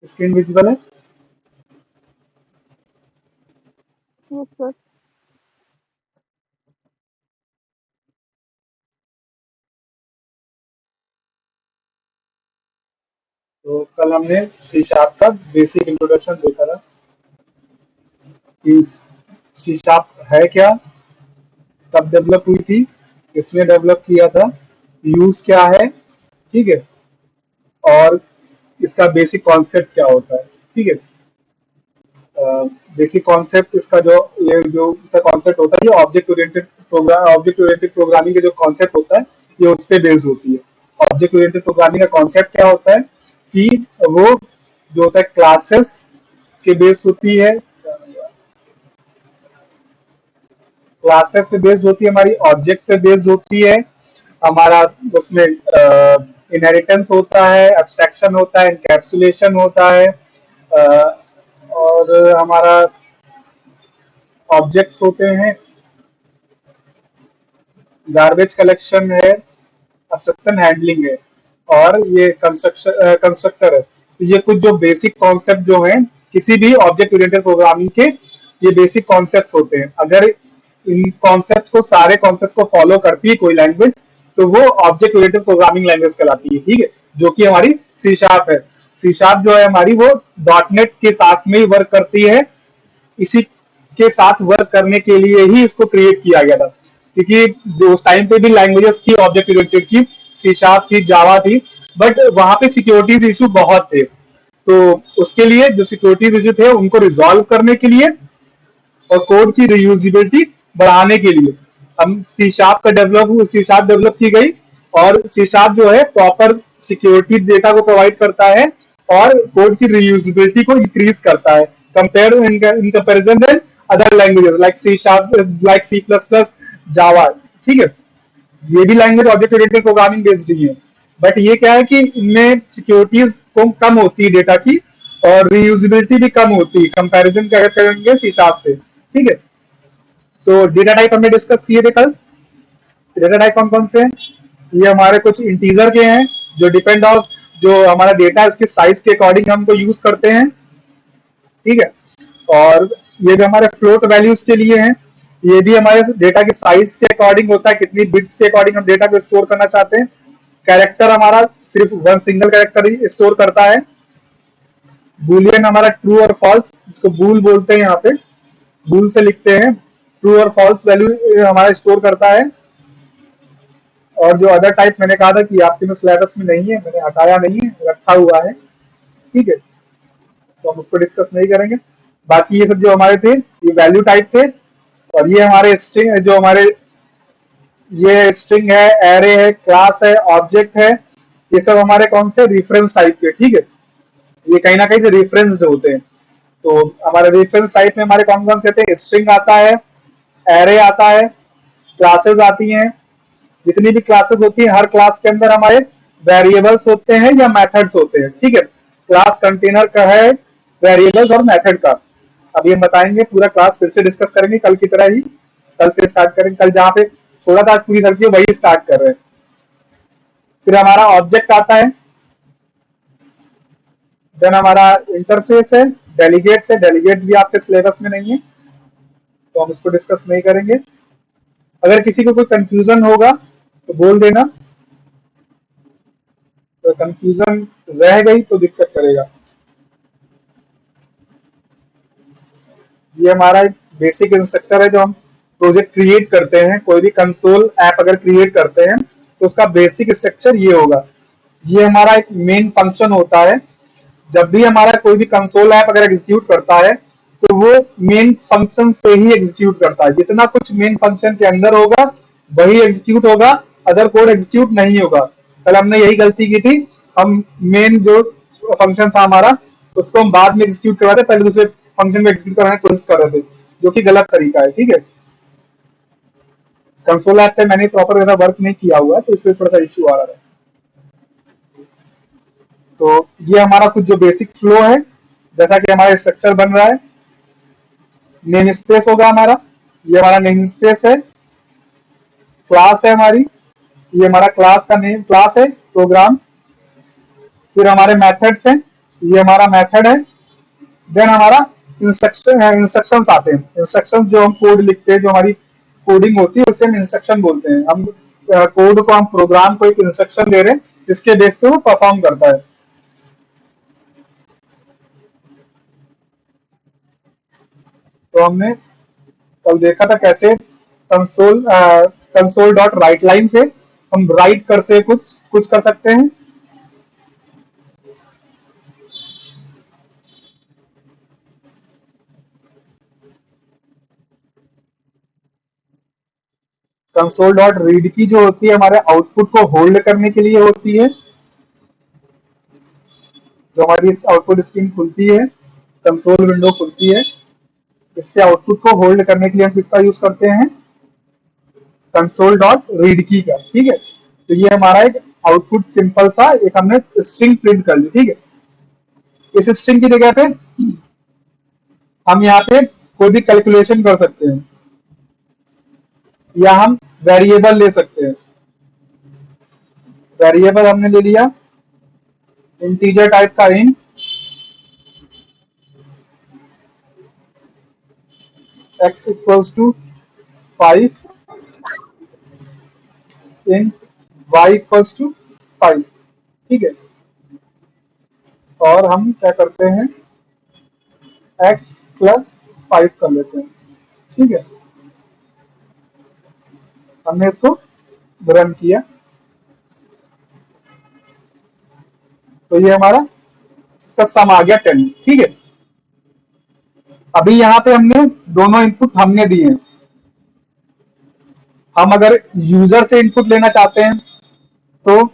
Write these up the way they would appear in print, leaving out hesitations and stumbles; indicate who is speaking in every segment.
Speaker 1: Screen visible है?
Speaker 2: Yes sir.
Speaker 1: तो कल हमने सी शार्प का बेसिक इंट्रोडक्शन देखा था कि सी शार्प है क्या, कब डेवलप हुई थी, किसने डेवलप किया था, यूज क्या है, ठीक है, और इसका बेसिक कॉन्सेप्ट क्या होता है, ठीक है। बेसिक कॉन्सेप्ट इसका जो ये जो इसका कॉन्सेप्ट होता है, ये ऑब्जेक्ट ओरिएंटेड प्रोग्रामिंग का जो कॉन्सेप्ट होता है, ये उस पर बेस्ड होती है। ऑब्जेक्ट ओरिएंटेड प्रोग्रामिंग का कॉन्सेप्ट क्या होता है कि वो जो होता है क्लासेस के बेस होती है, क्लासेस पे बेस्ड होती है हमारी, ऑब्जेक्ट पे बेस्ड होती है हमारा, उसमें इनहेरिटेंस होता है, एब्स्ट्रैक्शन होता है, इनकैप्सुलेशन होता है, और हमारा ऑब्जेक्ट्स होते हैं, गार्बेज कलेक्शन है, एक्सेप्शन हैंडलिंग है, और ये कंस्ट्रक्टर है। तो ये कुछ जो बेसिक कॉन्सेप्ट जो हैं किसी भी ऑब्जेक्ट ओरिएंटेड प्रोग्रामिंग के, ये बेसिक कॉन्सेप्ट होते हैं। अगर इन कॉन्सेप्ट को, सारे कॉन्सेप्ट को फॉलो करती है कोई लैंग्वेज, तो वो ऑब्जेक्ट ओरिएंटेड प्रोग्रामिंग लैंग्वेज कहलाती है, ठीक है, जो कि हमारी सी शार्प है। सी शार्प जो है हमारी, वो डॉट नेट के साथ में ही वर्क करती है। इसी के साथ वर्क करने के लिए ही इसको क्रिएट किया गया था, क्योंकि जो उस टाइम पे भी लैंग्वेजेस थी ऑब्जेक्ट ओरिएंटेड की, सी शार्प थी, जावा थी, बट वहां पे सिक्योरिटीज इशू बहुत थे। तो उसके लिए जो सिक्योरिटीज इशू थे उनको रिजॉल्व करने के लिए और कोड की रियूजिबिलिटी बढ़ाने के लिए हम सी शार्प डेवलप की गई। और सी शार्प जो है प्रॉपर सिक्योरिटी डेटा को प्रोवाइड करता है और कोड की रियूजिबिलिटी को इंक्रीज करता है, compare in comparison with other languages like C sharp, like C plus plus, Java, ठीक है। ये भी language object oriented programming based ही है, बट ये क्या है कि इनमें सिक्योरिटीज कम होती है डेटा की, और रीयूजिबिलिटी भी कम होती है कंपैरिजन अगर करेंगे सी शार्प से, ठीक है। तो डेटा टाइप हमने डिस्कस किए थे कल। डेटा टाइप कौन कौन से हैं? ये हमारे कुछ इंटीजर के हैं, जो डिपेंड ऑफ जो हमारा डेटा है उसके साइज के अकॉर्डिंग हमको यूज करते हैं, ठीक है। और ये भी हमारे फ्लोट वैल्यूज के लिए हैं। ये भी हमारे डेटा के साइज के अकॉर्डिंग होता है, कितनी बिट्स के अकॉर्डिंग हम डेटा को स्टोर करना चाहते हैं। कैरेक्टर हमारा सिर्फ वन सिंगल कैरेक्टर ही स्टोर करता है। बूलियन हमारा ट्रू और फॉल्स, जिसको बूल बोलते हैं यहाँ पे, बूल से लिखते हैं, ट्रू और फॉल्स वैल्यू हमारा स्टोर करता है। और जो अदर टाइप मैंने कहा था कि आपके में सिलेबस में नहीं है, मैंने हटाया नहीं है, रखा हुआ है, ठीक है, तो हम उसको डिस्कस नहीं करेंगे। बाकी ये सब जो हमारे थे, ये वैल्यू टाइप थे। और ये हमारे स्ट्रिंग, जो हमारे ये स्ट्रिंग है, एरे है, क्लास है, ऑब्जेक्ट है, ये सब हमारे कौन से रेफरेंस टाइप के, ठीक है, ये कहीं ना कहीं से रेफरेंस्ड होते हैं। तो हमारे रेफरेंस टाइप में हमारे कौन कौन से थे? स्ट्रिंग आता है, एरे आता है, क्लासेस आती हैं। जितनी भी क्लासेस होती है, हर क्लास के अंदर हमारे वेरिएबल्स होते हैं या मेथड्स होते हैं, ठीक है। क्लास कंटेनर का है वेरिएबल्स और मेथड का। अभी हम बताएंगे, पूरा क्लास फिर से डिस्कस करेंगे कल की तरह ही। कल से स्टार्ट करेंगे, कल जहाँ पे थोड़ा था पूरी सब्जी वही स्टार्ट कर रहे हैं। फिर हमारा ऑब्जेक्ट आता है, देन हमारा इंटरफेस है, डेलीगेट्स है, डेलीगेट्स भी आपके सिलेबस में नहीं है, तो हम इसको डिस्कस नहीं करेंगे। अगर किसी को कोई कंफ्यूजन होगा तो बोल देना, तो कंफ्यूजन रह गई तो दिक्कत करेगा। ये हमारा एक बेसिक इंस्ट्रक्टर है, जो हम प्रोजेक्ट क्रिएट करते हैं, कोई भी कंसोल ऐप अगर क्रिएट करते हैं तो उसका बेसिक स्ट्रक्चर ये होगा। ये हमारा एक मेन फंक्शन होता है। जब भी हमारा कोई भी कंसोल ऐप अगर एग्जीक्यूट करता है तो वो मेन फंक्शन से ही एग्जीक्यूट करता है। जितना कुछ मेन फंक्शन के अंदर होगा वही एग्जीक्यूट होगा, अदर कोड एग्जीक्यूट नहीं होगा। कल हमने यही गलती की थी, हम मेन जो फंक्शन था हमारा उसको हम बाद में एग्जीक्यूट करवाते, पहले दूसरे फंक्शन में एग्जीक्यूट कराने की कोशिश कर रहे थे, जो कि गलत तरीका है, ठीक है। कंसोल ऐप पे मैंने प्रॉपर वर्क नहीं किया हुआ है, तो इसलिए थोड़ा सा इश्यू आ रहा है। तो ये हमारा कुछ जो बेसिक फ्लो है, जैसा कि हमारा स्ट्रक्चर बन रहा है। नेम स्पेस होगा हमारा, ये हमारा नेम स्पेस है। क्लास है हमारी, ये हमारा क्लास का नेम, क्लास है प्रोग्राम। फिर हमारे मेथड्स हैं, ये हमारा मेथड है। देन हमारा इंस्ट्रक्शंस आते हैं। इंस्ट्रक्शंस जो हम कोड लिखते हैं, जो हमारी कोडिंग होती है, उसे हम इंस्ट्रक्शन बोलते हैं। हम कोड को, हम प्रोग्राम को एक इंस्ट्रक्शन दे रहे हैं जिसके बेस पे वो परफॉर्म करता है। तो हमने कल देखा था कैसे कंसोल डॉट राइट लाइन से हम राइट कर से कुछ कुछ कर सकते हैं। कंसोल डॉट रीड की जो होती है हमारे आउटपुट को होल्ड करने के लिए होती है। जो हमारी आउटपुट स्क्रीन खुलती है, कंसोल विंडो खुलती है, इसके आउटपुट को होल्ड करने के लिए हम किसका यूज करते हैं? कंसोल डॉट रीड की का। ठीक है, तो ये हमारा एक आउटपुट सिंपल सा एक हमने स्ट्रिंग प्रिंट कर ली। ठीक है, इस स्ट्रिंग की जगह पे हम यहाँ पे कोई भी कैलकुलेशन कर सकते हैं, या हम वेरिएबल ले सकते हैं। वेरिएबल हमने ले लिया इंटीजर टाइप का int x equals to 5, int y equals to 5। ठीक है, और हम क्या करते हैं, x प्लस 5 कर लेते हैं। ठीक है, हमने इसको रन किया, तो ये हमारा इसका सम आ गया 10। ठीक है, अभी यहाँ पे हमने दोनों इनपुट हमने दिए हैं। हम अगर यूजर से इनपुट लेना चाहते हैं तो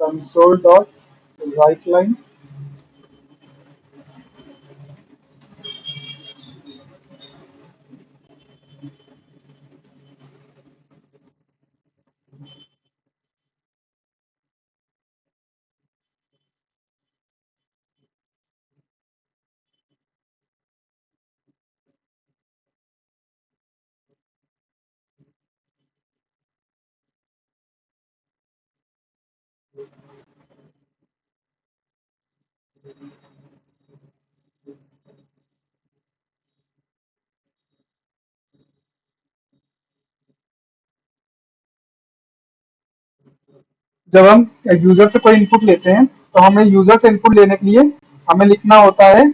Speaker 1: कंसोल डॉट राइट लाइन जब हम यूजर से कोई इनपुट लेते हैं तो हमें यूजर से इनपुट लेने के लिए हमें लिखना होता है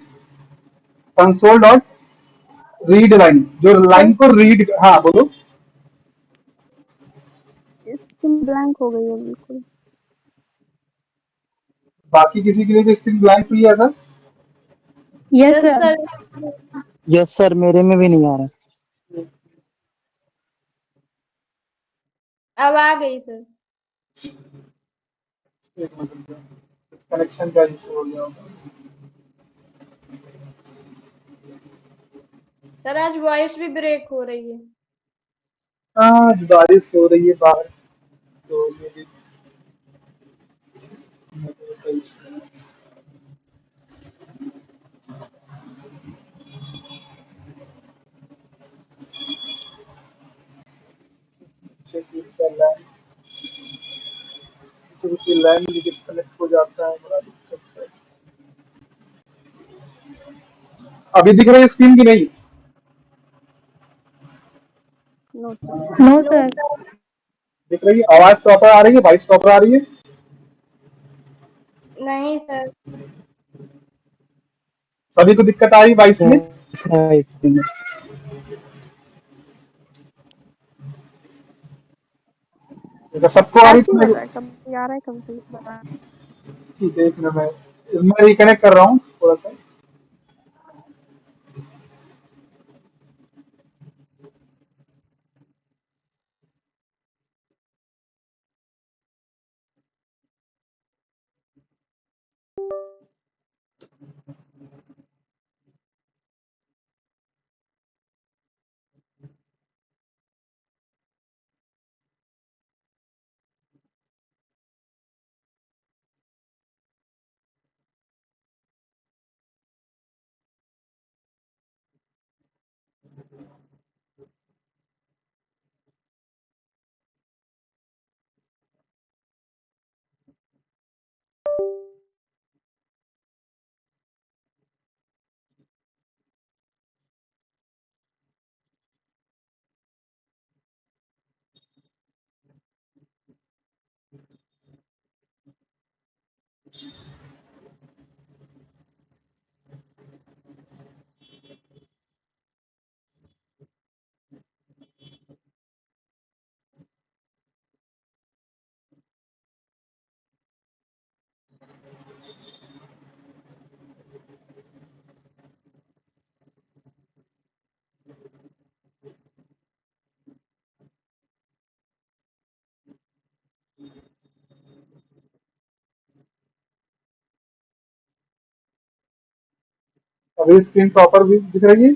Speaker 1: कंसोल डॉट रीड लाइन, जो
Speaker 2: सर
Speaker 1: लाइन को रीड। हाँ बोलो।
Speaker 2: स्क्रीन ब्लैंक हो गई है बिल्कुल।
Speaker 1: बाकी किसी के लिए जो स्क्रीन ब्लैंक हुई है sir?
Speaker 3: Yes
Speaker 2: yes
Speaker 3: sir.
Speaker 2: Sir.
Speaker 4: Yes sir, मेरे में भी नहीं आ रहा।
Speaker 2: अब आ गई सर।
Speaker 1: एक मिनट, कनेक्शन का इशू हो गया होगा।
Speaker 2: सर आज वॉइस भी ब्रेक हो रही है।
Speaker 1: आज बारिश हो रही है बाहर, तो ये भी network का issue है। check इसका LAN, क्योंकि LAN भी डिस्कनेक्ट हो जाता है, बड़ा दिक्कत है। अभी दिख रही है स्क्रीन की नहीं?
Speaker 2: No sir.
Speaker 3: No sir.
Speaker 1: दिख रही है? आवाज प्रॉपर आ रही है, वॉइस प्रॉपर आ रही है?
Speaker 2: नहीं सर।
Speaker 1: सभी को दिक्कत आ रही है वॉइस में? अगर सबको आ रही
Speaker 2: ऐसे
Speaker 1: तो
Speaker 2: ही
Speaker 1: मेरे
Speaker 2: लग
Speaker 1: को
Speaker 2: रहा है, कभी आ रहा है कभी आ रहा है।
Speaker 1: ठीक है, एक मिनट, मैं रिकनेक्ट कर रहा हूँ थोड़ा सा। अभी स्क्रीन प्रॉपर भी दिख रही है?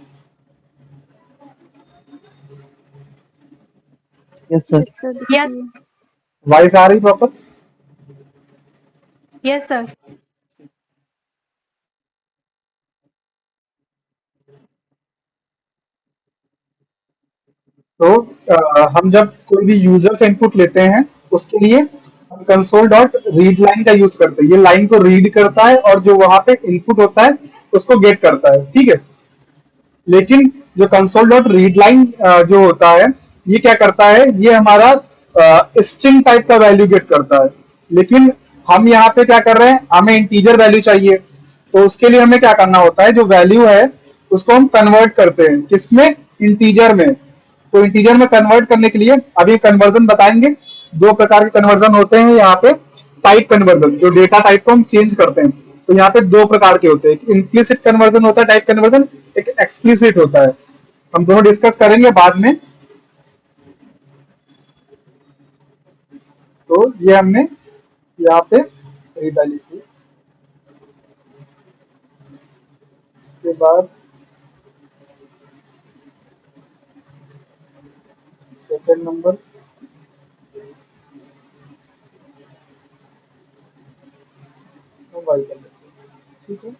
Speaker 4: Yes sir.
Speaker 2: यस सर दिखती
Speaker 3: यस
Speaker 2: है।
Speaker 1: वॉइस आ रही प्रॉपर?
Speaker 3: Yes sir.
Speaker 1: तो हम जब कोई भी यूजर से इनपुट लेते हैं उसके लिए हम कंसोल डॉट रीड लाइन का यूज करते हैं। ये लाइन को रीड करता है और जो वहां पे इनपुट होता है उसको गेट करता है, ठीक है। लेकिन जो कंसोल डॉट रीड लाइन जो होता है ये क्या करता है, ये हमारा स्ट्रिंग टाइप का वैल्यू गेट करता है। लेकिन हम यहाँ पे क्या कर रहे हैं, हमें इंटीजर वैल्यू चाहिए। तो उसके लिए हमें क्या करना होता है, जो वैल्यू है उसको हम कन्वर्ट करते हैं किसमें, इंटीजर में। तो इंटीजर में कन्वर्ट करने के लिए अभी कन्वर्जन बताएंगे। दो प्रकार के कन्वर्जन होते हैं यहाँ पे। टाइप कन्वर्जन, जो डेटा टाइप को हम चेंज करते हैं, तो यहाँ पे दो प्रकार के होते हैं। एक इम्प्लिसिट कन्वर्जन होता है टाइप कन्वर्जन, एक एक्सप्लिसिट होता है। हम दोनों डिस्कस करेंगे बाद में। तो ये हमने यहाँ पे डाली थी। उसके बाद सेकंड नंबर मोबाइल कर लेते हैं, ठीक है।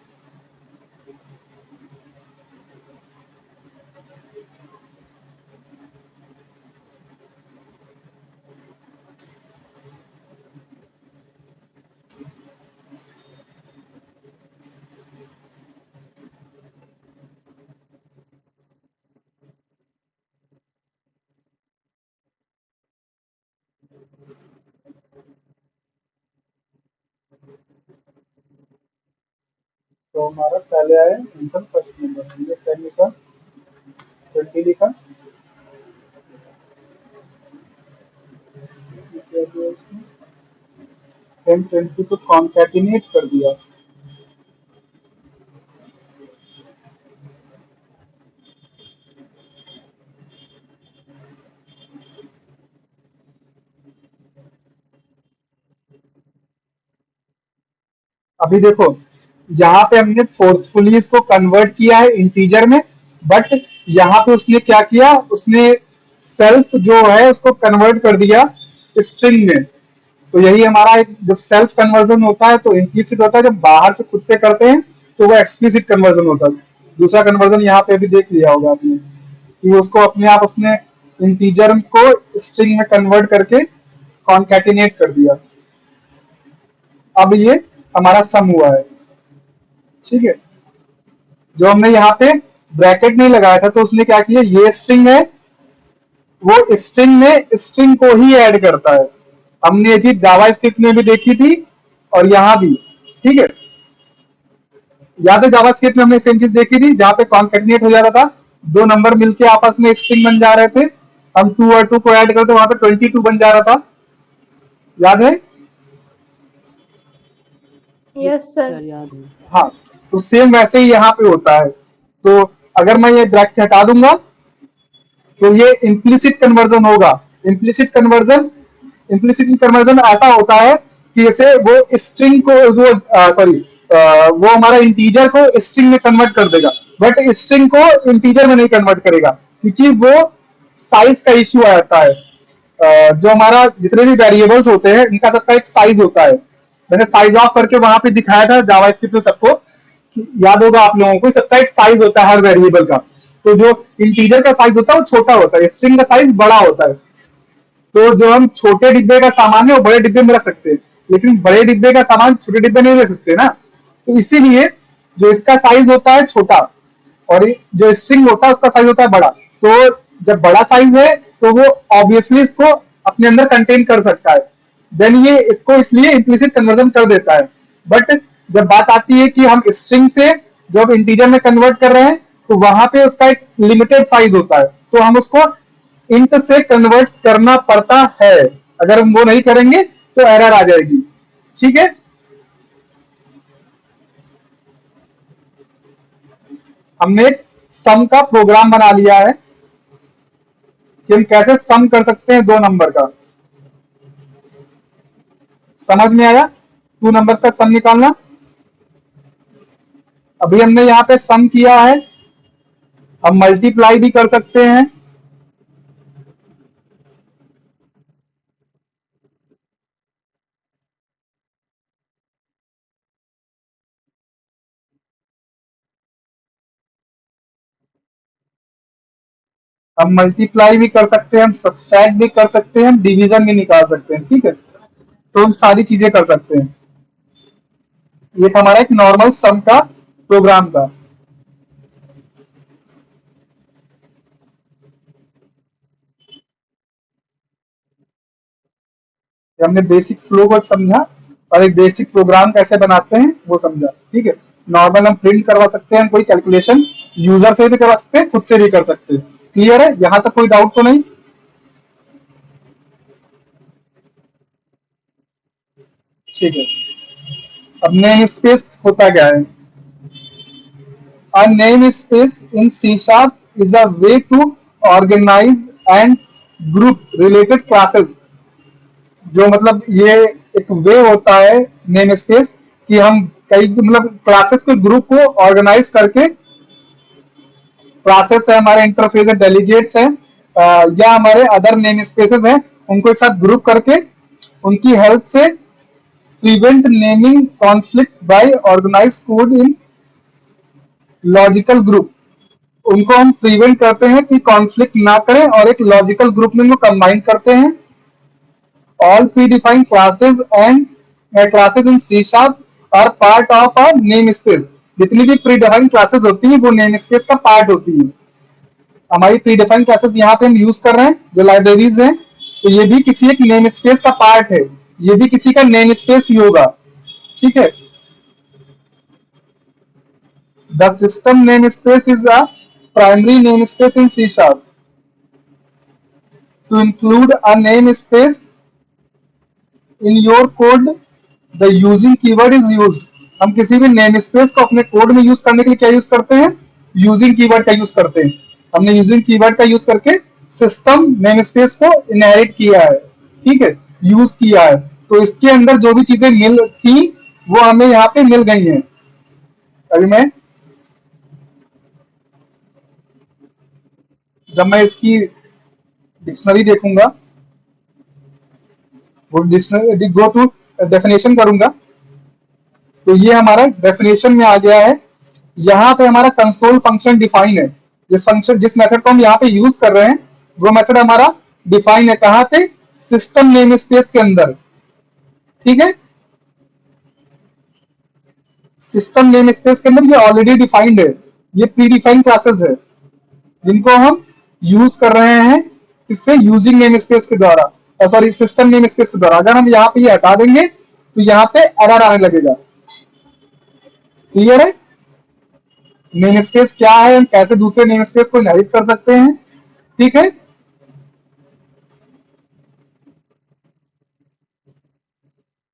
Speaker 1: तो हमारा पहले आया इंटर फर्स्ट नंबर, हमने 10 लिखा, 20 लिखा, 10 20 को कॉन्कैटिनेट कर दिया। अभी देखो यहाँ पे हमने फोर्सफुली इसको कन्वर्ट किया है इंटीजर में, बट यहाँ पे उसने क्या किया, उसने सेल्फ जो है उसको कन्वर्ट कर दिया स्ट्रिंग में। तो यही हमारा एक, जब सेल्फ कन्वर्जन होता है तो इम्प्लिसिट होता है, जब बाहर से खुद से करते हैं तो वो एक्सप्लिसिट कन्वर्जन होता है। दूसरा कन्वर्जन यहाँ पे भी देख लिया होगा आपने कि उसको अपने आप उसने इंटीजर को स्ट्रिंग में कन्वर्ट करके कॉन्कैटिनेट कर दिया। अब ये हमारा सम हुआ है, ठीक है। जो हमने यहाँ पे ब्रैकेट नहीं लगाया था तो उसने क्या किया, ये स्ट्रिंग है, वो स्ट्रिंग में स्ट्रिंग को ही ऐड करता है। हमने ये चीज जावा स्क्रिप्ट में भी देखी थी और यहाँ भी, ठीक है। याद है जावा स्क्रिप्ट में हमने सेम चीज देखी थी, जहां पे कॉन्कैटिनेट हो जाता था, दो नंबर मिलके आपस में स्ट्रिंग बन जा रहे थे, हम 2 और 2 को ऐड करते वहां पे 22 बन जा रहा था, याद है?
Speaker 2: Yes sir.
Speaker 4: सर याद है।
Speaker 1: हाँ, तो सेम वैसे ही यहाँ पे होता है। तो अगर मैं ये ब्रैकेट हटा दूंगा तो ये इम्प्लिसिट कन्वर्जन होगा। इम्प्लिसिट कन्वर्जन, इम्प्लिसिट कन्वर्जन ऐसा होता है कि जैसे वो स्ट्रिंग को, जो सॉरी, वो हमारा इंटीजर को स्ट्रिंग में कन्वर्ट कर देगा, बट स्ट्रिंग को इंटीजर में नहीं कन्वर्ट करेगा, क्योंकि वो साइज का इश्यू आ जाता है। जो हमारा जितने भी वेरिएबल्स होते हैं इनका सबका एक साइज होता है। मैंने साइज ऑफ करके वहां पे दिखाया था जावा स्क्रिप्ट में सबको, याद होगा आप लोगों को, सबका एक साइज होता है हर वेरिएबल का। तो जो इंटीजर का साइज होता है वो छोटा होता है, स्ट्रिंग का साइज बड़ा होता है। तो जो हम छोटे डिब्बे का सामान है वो बड़े डिब्बे में रख सकते हैं, लेकिन बड़े डिब्बे का सामान छोटे डिब्बे नहीं रख सकते ना। तो इसीलिए जो इसका साइज होता है छोटा और जो स्ट्रिंग होता है उसका साइज होता है बड़ा। तो जब बड़ा साइज है तो वो ऑब्वियसली इसको अपने अंदर कंटेन कर सकता है, देन ये इसको इसलिए इम्प्लिसिट कन्वर्जन कर देता है। बट जब बात आती है कि हम स्ट्रिंग से जब इंटीजर में कन्वर्ट कर रहे हैं तो वहां पे उसका एक लिमिटेड साइज होता है, तो हम उसको इंट से कन्वर्ट करना पड़ता है। अगर हम वो नहीं करेंगे तो एरर आ जाएगी, ठीक है। हमने एक सम का प्रोग्राम बना लिया है कि हम कैसे सम कर सकते हैं दो नंबर का। समझ में आया? 2 नंबर का सम निकालना। अभी हमने यहाँ पे सम किया है, हम मल्टीप्लाई भी कर सकते हैं। हम मल्टीप्लाई भी कर सकते हैं, हम सब्सट्रैक्ट भी कर सकते हैं, हम डिवीजन भी निकाल सकते हैं। ठीक है, तो हम सारी चीजें कर सकते हैं। ये हमारा एक नॉर्मल सम का प्रोग्राम था। ये हमने बेसिक फ्लो को समझा और एक बेसिक प्रोग्राम कैसे बनाते हैं वो समझा। ठीक है, नॉर्मल हम प्रिंट करवा सकते हैं, कोई कैलकुलेशन यूजर से भी करवा सकते हैं, खुद से भी कर सकते हैं। क्लियर है, यहां तक कोई डाउट तो नहीं? ठीक है, अब नेम स्पेस होता क्या है? A namespace in C# is a way to organize and group related classes। जो मतलब ये एक वे होता है नेम स्पेस कि हम कई मतलब क्लासेस के ग्रुप को ऑर्गेनाइज करके, क्लासेस है हमारे, इंटरफेस है, डेलीगेट्स है, या हमारे अदर नेम स्पेसेस हैं, उनको एक साथ ग्रुप करके उनकी हेल्प से prevent naming conflict by organise code in logical group. उनको हम प्रिवेंट करते हैं कि कॉन्फ्लिक्ट ना करें और एक लॉजिकल ग्रुप में उनको कंबाइन करते हैं। All predefined classes and classes in C sharp are part of a namespace. जितनी भी प्री डिफाइंड क्लासेस होती हैं वो नेम स्पेस का पार्ट होती है। हमारी प्री डिफाइंड क्लासेस यहाँ पे हम यूज कर रहे हैं जो लाइब्रेरीज हैं, तो ये भी किसी एक नेम स्पेस का पार्ट है, ये भी किसी का नेम स्पेस ही होगा। ठीक है, the system namespace is a primary namespace in C sharp. To include a namespace in your code, the using keyword is used। हम किसी भी नेम स्पेस को अपने कोड में यूज करने के लिए क्या यूज करते हैं? यूजिंग कीवर्ड का यूज करते हैं। हमने यूजिंग कीवर्ड का यूज करके सिस्टम नेम स्पेस को इनहेरिट किया है। ठीक है, यूज किया है, तो इसके अंदर जो भी चीजें मिल थी वो हमें यहाँ पे मिल गई हैं। अभी मैं जब मैं इसकी डिक्शनरी देखूंगा, वो डिक्शनरी गो टू डेफिनेशन करूंगा, तो ये हमारा डेफिनेशन में आ गया है। यहाँ पे हमारा कंसोल फंक्शन डिफाइन है। जिस मेथड को हम यहाँ पे यूज कर रहे हैं वो मेथड हमारा डिफाइन है। कहाँ पे? सिस्टम नेम स्पेस के अंदर। ठीक है, सिस्टम नेम स्पेस के अंदर ये ऑलरेडी डिफाइंड है। ये प्री डिफाइंड क्लासेस है जिनको हम यूज कर रहे हैं इससे यूजिंग नेम स्पेस के द्वारा, सॉरी सिस्टम नेम स्पेस के द्वारा। अगर हम यहाँ पे ये हटा देंगे तो यहाँ पे एरर आने लगेगा। क्लियर है? नेम स्पेस क्या है, हम कैसे दूसरे नेम स्पेस को इनहेरिट कर सकते हैं। ठीक है,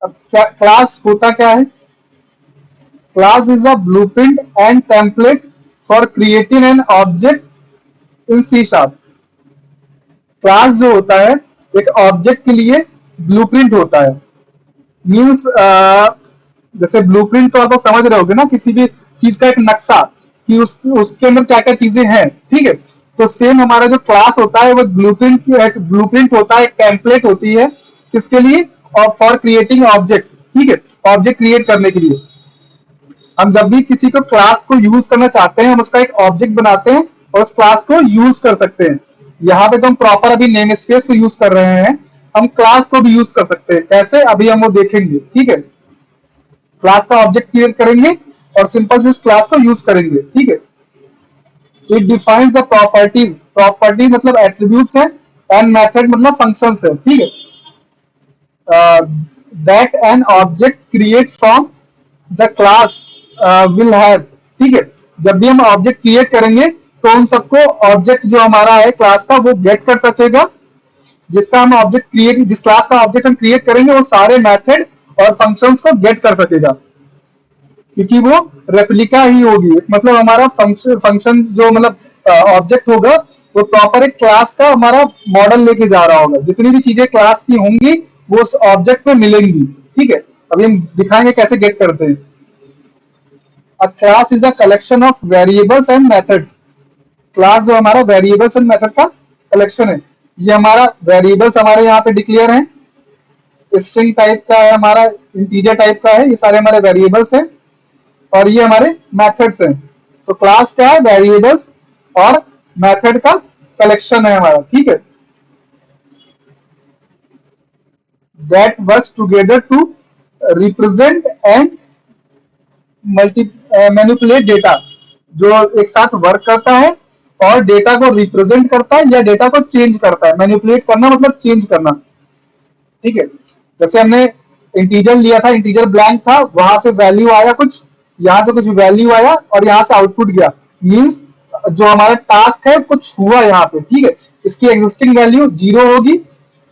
Speaker 1: अब क्या क्लास होता क्या है? Class is a blueprint and template for creating an object in C sharp. Class जो होता है एक ऑब्जेक्ट के लिए ब्लूप्रिंट होता है। मीन्स जैसे ब्लूप्रिंट तो आप लोग समझ रहे होगे ना, किसी भी चीज का एक नक्शा कि उसके अंदर क्या क्या चीजें हैं। ठीक है, तो सेम हमारा जो क्लास होता है वो ब्लूप्रिंट होता है, एक टेम्पलेट होती है किसके लिए? और फॉर क्रिएटिंग ऑब्जेक्ट। ठीक है, ऑब्जेक्ट क्रिएट करने के लिए हम जब भी किसी को क्लास को यूज करना चाहते हैं हम उसका एक ऑब्जेक्ट बनाते हैं और उस क्लास को यूज कर सकते हैं। यहाँ पे तो हम प्रॉपर अभी नेम स्पेस को यूज कर रहे हैं, हम क्लास को भी यूज कर सकते हैं। कैसे? अभी हम वो देखेंगे। ठीक है, क्लास का ऑब्जेक्ट क्रिएट करेंगे और सिंपल से उस क्लास को यूज करेंगे। ठीक है, it defines the properties. Property मतलब एट्रीब्यूट्स है, एंड मेथड मतलब फंक्शंस है। ठीक है, that an object create from the class will have. ठीक है, जब भी हम ऑब्जेक्ट क्रिएट करेंगे तो उन सबको ऑब्जेक्ट जो हमारा है क्लास का वो गेट कर सकेगा। जिसका हम ऑब्जेक्ट क्रिएट, जिस क्लास का ऑब्जेक्ट हम क्रिएट करेंगे वो सारे मेथड और फंक्शंस को गेट कर सकेगा, क्योंकि वो रेप्लिका ही होगी। मतलब हमारा फंक्शन जो मतलब ऑब्जेक्ट होगा वो प्रॉपर एक क्लास का हमारा मॉडल लेके जा रहा होगा। जितनी भी चीजें क्लास की होंगी वो उस ऑब्जेक्ट में मिलेंगी। ठीक है, अभी हम दिखाएंगे कैसे गेट करते हैं। अ class is a collection of variables and methods. Class जो हमारा वेरिएबल्स एंड मेथड का कलेक्शन है। ये हमारा वेरिएबल्स हमारे यहाँ पे डिक्लेयर हैं, स्ट्रिंग टाइप का है, हमारा इंटीजर टाइप का है, ये सारे हमारे वेरिएबल्स हैं और ये हमारे मेथड्स हैं। तो क्लास क्या है? वेरिएबल्स और मेथड का कलेक्शन है हमारा, ठीक है। That works together to represent and multi manipulate data, जो एक साथ वर्क करता है और डेटा को रिप्रेजेंट करता है या डेटा को चेंज करता है। मैनिपुलेट करना मतलब चेंज करना, ठीक है। जैसे हमने इंटीजर लिया था, इंटीजर ब्लैंक था, वहां से वैल्यू आया कुछ, यहाँ से कुछ वैल्यू आया और यहाँ से आउटपुट गया, मीन्स जो हमारा टास्क है कुछ हुआ यहाँ पे, ठीक है। इसकी एग्जिस्टिंग वैल्यू 0 होगी,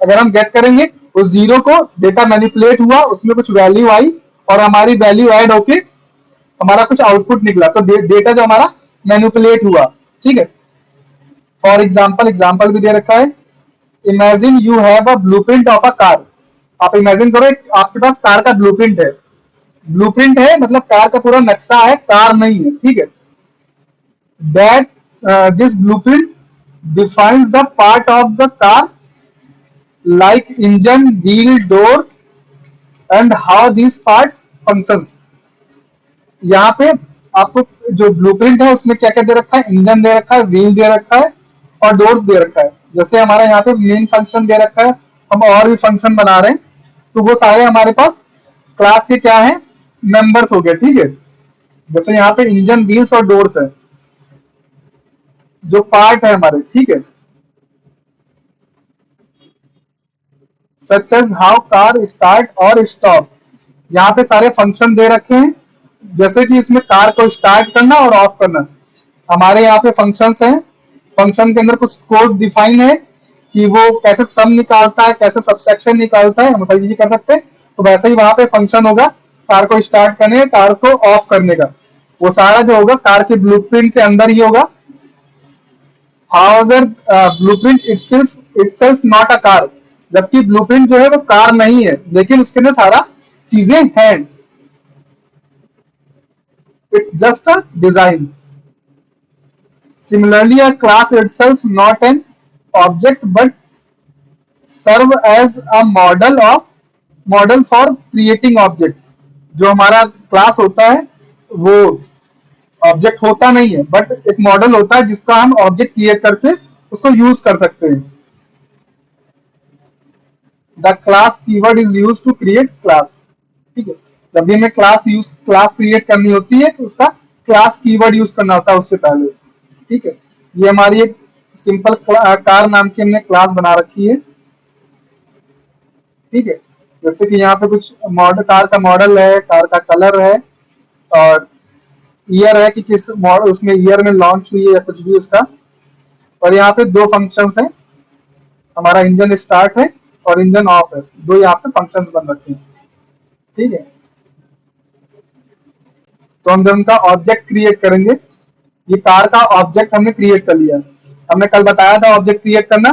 Speaker 1: अगर हम गेट करेंगे उस 0 को, डेटा मैनिपुलेट हुआ, उसमें कुछ वैल्यू आई और हमारी वैल्यू ऐड होके हमारा कुछ आउटपुट निकला, तो डेटा जो हमारा मैनिपुलेट हुआ, ठीक है। फॉर एग्जाम्पल, एग्जाम्पल भी दे रखा है। Imagine you have a blueprint of a car. आप इमेजिन करो आपके पास कार का ब्लूप्रिंट है। ब्लूप्रिंट है मतलब कार का पूरा नक्शा है, कार नहीं है, ठीक है। That this blueprint defines the part of the car like engine, wheel, door and how these parts functions. यहाँ पे आपको जो ब्लूप्रिंट है उसमें क्या क्या दे रखा है? इंजन दे रखा है, व्हील दे रखा है और डोर्स दे रखा है। जैसे हमारे यहाँ पे मेन फंक्शन दे रखा है, हम और भी फंक्शन बना रहे हैं, तो वो सारे हमारे पास क्लास के क्या है? मेंबर्स हो गए, ठीक है। जैसे यहाँ पे इंजन, व्हील्स और डोर्स है, जो पार्ट है हमारे, ठीक है। Such as how car start और स्टॉप। यहाँ पे सारे फंक्शन दे रखे हैं, जैसे कि इसमें कार को स्टार्ट करना और ऑफ करना। हमारे यहाँ पे फंक्शंस हैं, फंक्शन के अंदर कुछ कोड डिफाइन है कि वो कैसे सम निकालता है, कैसे सबसेक्शन निकालता है, हम सारी चीजें कर सकते हैं। तो वैसे ही वहां पे फंक्शन होगा कार को स्टार्ट करने का, कार को ऑफ करने का। वो सारा जो होगा कार के ब्लूप्रिंट के अंदर ही होगा। However, blueprint itself not a car, जबकि ब्लूप्रिंट जो है वो कार नहीं है, लेकिन उसके अंदर सारा चीजें हैं। It's just a design. Similarly, a class itself not an object but serve as a model for creating object। जो हमारा क्लास होता है वो ऑब्जेक्ट होता नहीं है, बट एक मॉडल होता है जिसका हम ऑब्जेक्ट क्रिएट करके उसको यूज कर सकते हैं। The class keyword is use to create class, ठीक है। जब भी हमें क्लास क्रिएट करनी होती है तो उसका क्लास कीवर्ड यूज करना होता है उससे पहले, ठीक है। ये हमारी एक सिंपल कार नाम की हमने क्लास बना रखी है, ठीक है। जैसे कि यहाँ पे कुछ मॉडल, कार का मॉडल है, कार का कलर है और ईयर है कि किस मॉडल उसमें ईयर में लॉन्च हुई है या कुछ भी उसका। और यहाँ पे दो फंक्शंस हैं, हमारा इंजन स्टार्ट है और इंजन ऑफ है, दो यहाँ पे फंक्शंस बन रखे हैं, ठीक है। तो हम जब उनका ऑब्जेक्ट क्रिएट करेंगे, ये कार का ऑब्जेक्ट हमने क्रिएट कर लिया। हमने कल बताया था ऑब्जेक्ट क्रिएट करना,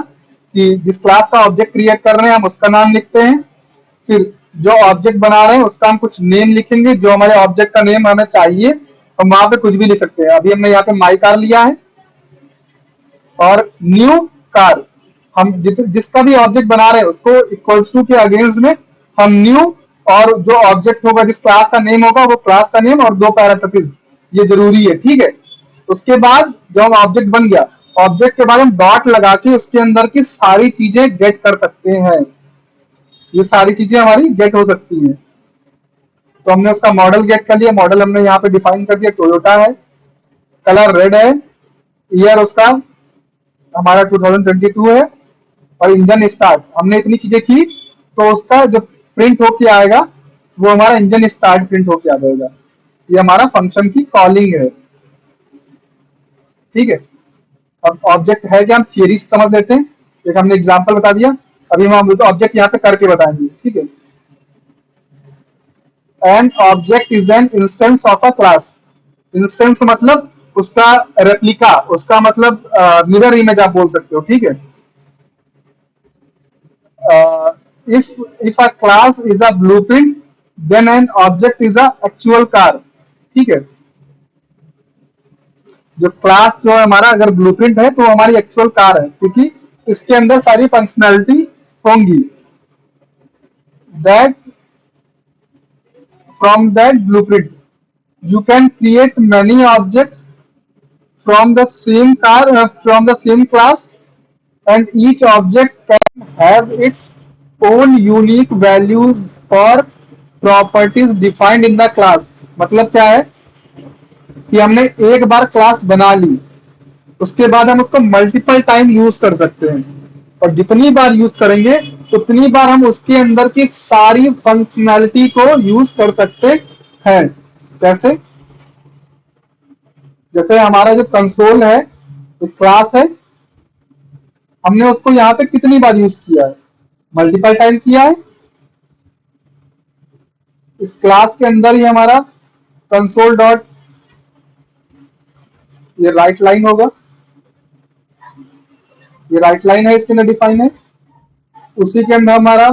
Speaker 1: कि जिस क्लास का ऑब्जेक्ट क्रिएट कर रहे हैं हम उसका नाम लिखते हैं, फिर जो ऑब्जेक्ट बना रहे हैं उसका हम कुछ नेम लिखेंगे, जो हमारे ऑब्जेक्ट का नेम हमें चाहिए, हम वहां पे कुछ भी लिख सकते हैं। अभी हमने यहाँ पे माई कार लिया है और न्यू कार, हम जिसका भी ऑब्जेक्ट बना रहे हैं उसको इक्वल्स टू के अगेंस्ट में हम न्यू, और जो ऑब्जेक्ट होगा जिस क्लास का नेम होगा वो क्लास का नेम और दो पैरेंथेसिस, ये जरूरी है, ठीक है। उसके बाद जब हम ऑब्जेक्ट बन गया, ऑब्जेक्ट के बाद हम डॉट लगा के उसके अंदर की सारी चीजें गेट कर सकते हैं। ये सारी चीजें हमारी गेट हो सकती हैं। तो हमने उसका मॉडल गेट कर लिया, मॉडल हमने यहाँ पे डिफाइन कर दिया, टोयोटा है, कलर रेड है, ईयर उसका हमारा 2022 है और इंजन स्टार्ट। हमने इतनी चीजें की तो उसका जो प्रिंट होके आएगा वो हमारा इंजन स्टार्ट प्रिंट होके आ जाएगा। ये हमारा फंक्शन की कॉलिंग है, ठीक है। अब ऑब्जेक्ट है क्या, हम थियरी से समझ लेते हैं। एक हमने एग्जांपल बता दिया, अभी हम ऑब्जेक्ट यहाँ पे करके बताएंगे, ठीक है। N object is an instance of a class. Instance मतलब उसका रेप्लिका, उसका मतलब मिरर इमेज आप बोल सकते हो, ठीक है। If a class is a blueprint then an object is an actual car, ठीक है। जो क्लास जो है हमारा अगर ब्लूप्रिंट है तो हमारी एक्चुअल कार है, क्योंकि इसके अंदर सारी फंक्शनैलिटी होंगी। That from that blueprint you can create many objects from the same car from the same class, and each object can have its own unique values for properties defined in the class। मतलब क्या है कि हमने एक बार class बना ली, उसके बाद हम उसको मल्टीपल टाइम यूज कर सकते हैं, और जितनी बार यूज करेंगे उतनी बार हम उसके अंदर की सारी फंक्शनैलिटी को यूज कर सकते हैं। जैसे जैसे हमारा जो कंसोल है, एक क्लास है, हमने उसको यहाँ पे कितनी बार यूज किया है? मल्टीपल टाइम किया है। इस क्लास के अंदर ही हमारा कंसोल डॉट ये राइट लाइन होगा, ये राइट लाइन है, इसके अंदर डिफाइन है। उसी के अंदर हमारा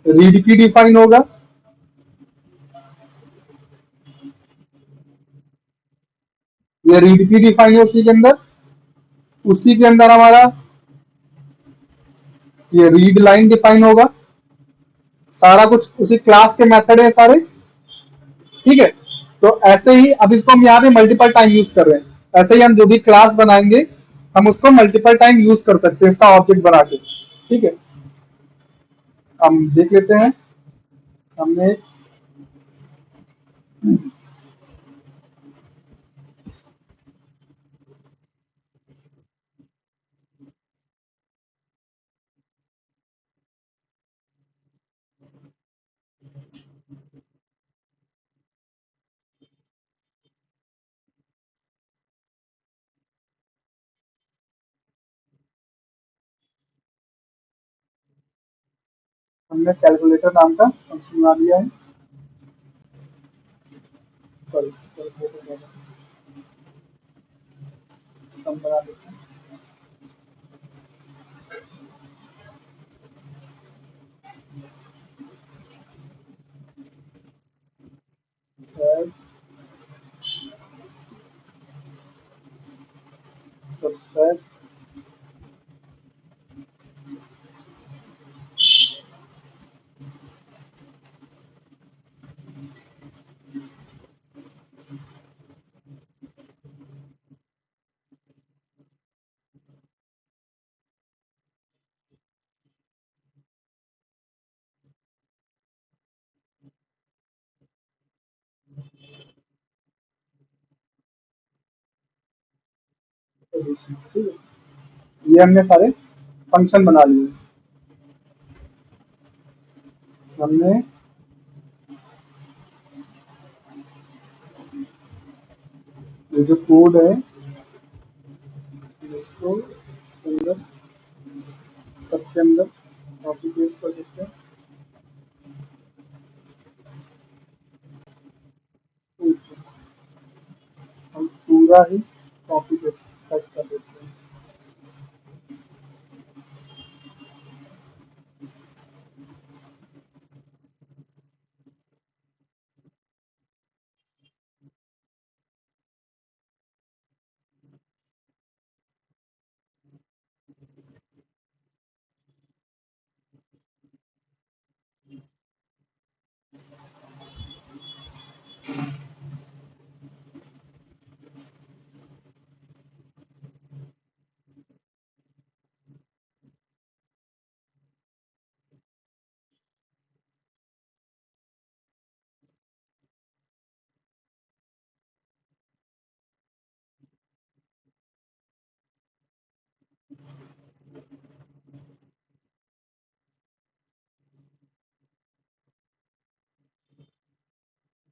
Speaker 1: रीड की डिफाइन होगा, ये रीड की डिफाइन है उसी के अंदर। उसी के अंदर हमारा ये रीड लाइन डिफाइन होगा। सारा कुछ उसी क्लास के मेथड है सारे, ठीक है। तो ऐसे ही अब इसको हम यहाँ पे मल्टीपल टाइम यूज कर रहे हैं। ऐसे ही हम जो भी क्लास बनाएंगे हम उसको मल्टीपल टाइम यूज कर सकते हैं इसका ऑब्जेक्ट बना के, ठीक है। हम देख लेते हैं। हमने हमने कैलकुलेटर नाम का फंक्शन बना लिया है। सॉरी, कैलकुलेटर हम बना लेते हैं। सब्सट्रैक्ट एडिशन, ठीक है। ये हमने सारे फंक्शन बना लिए। हमने ये जो कोड है इसको इसके अंदर सबके अंदर कॉपी पेस्ट कर देते हैं। ठीक है, हम पूरा ही कॉपी पेस्ट कट कर देते हैं।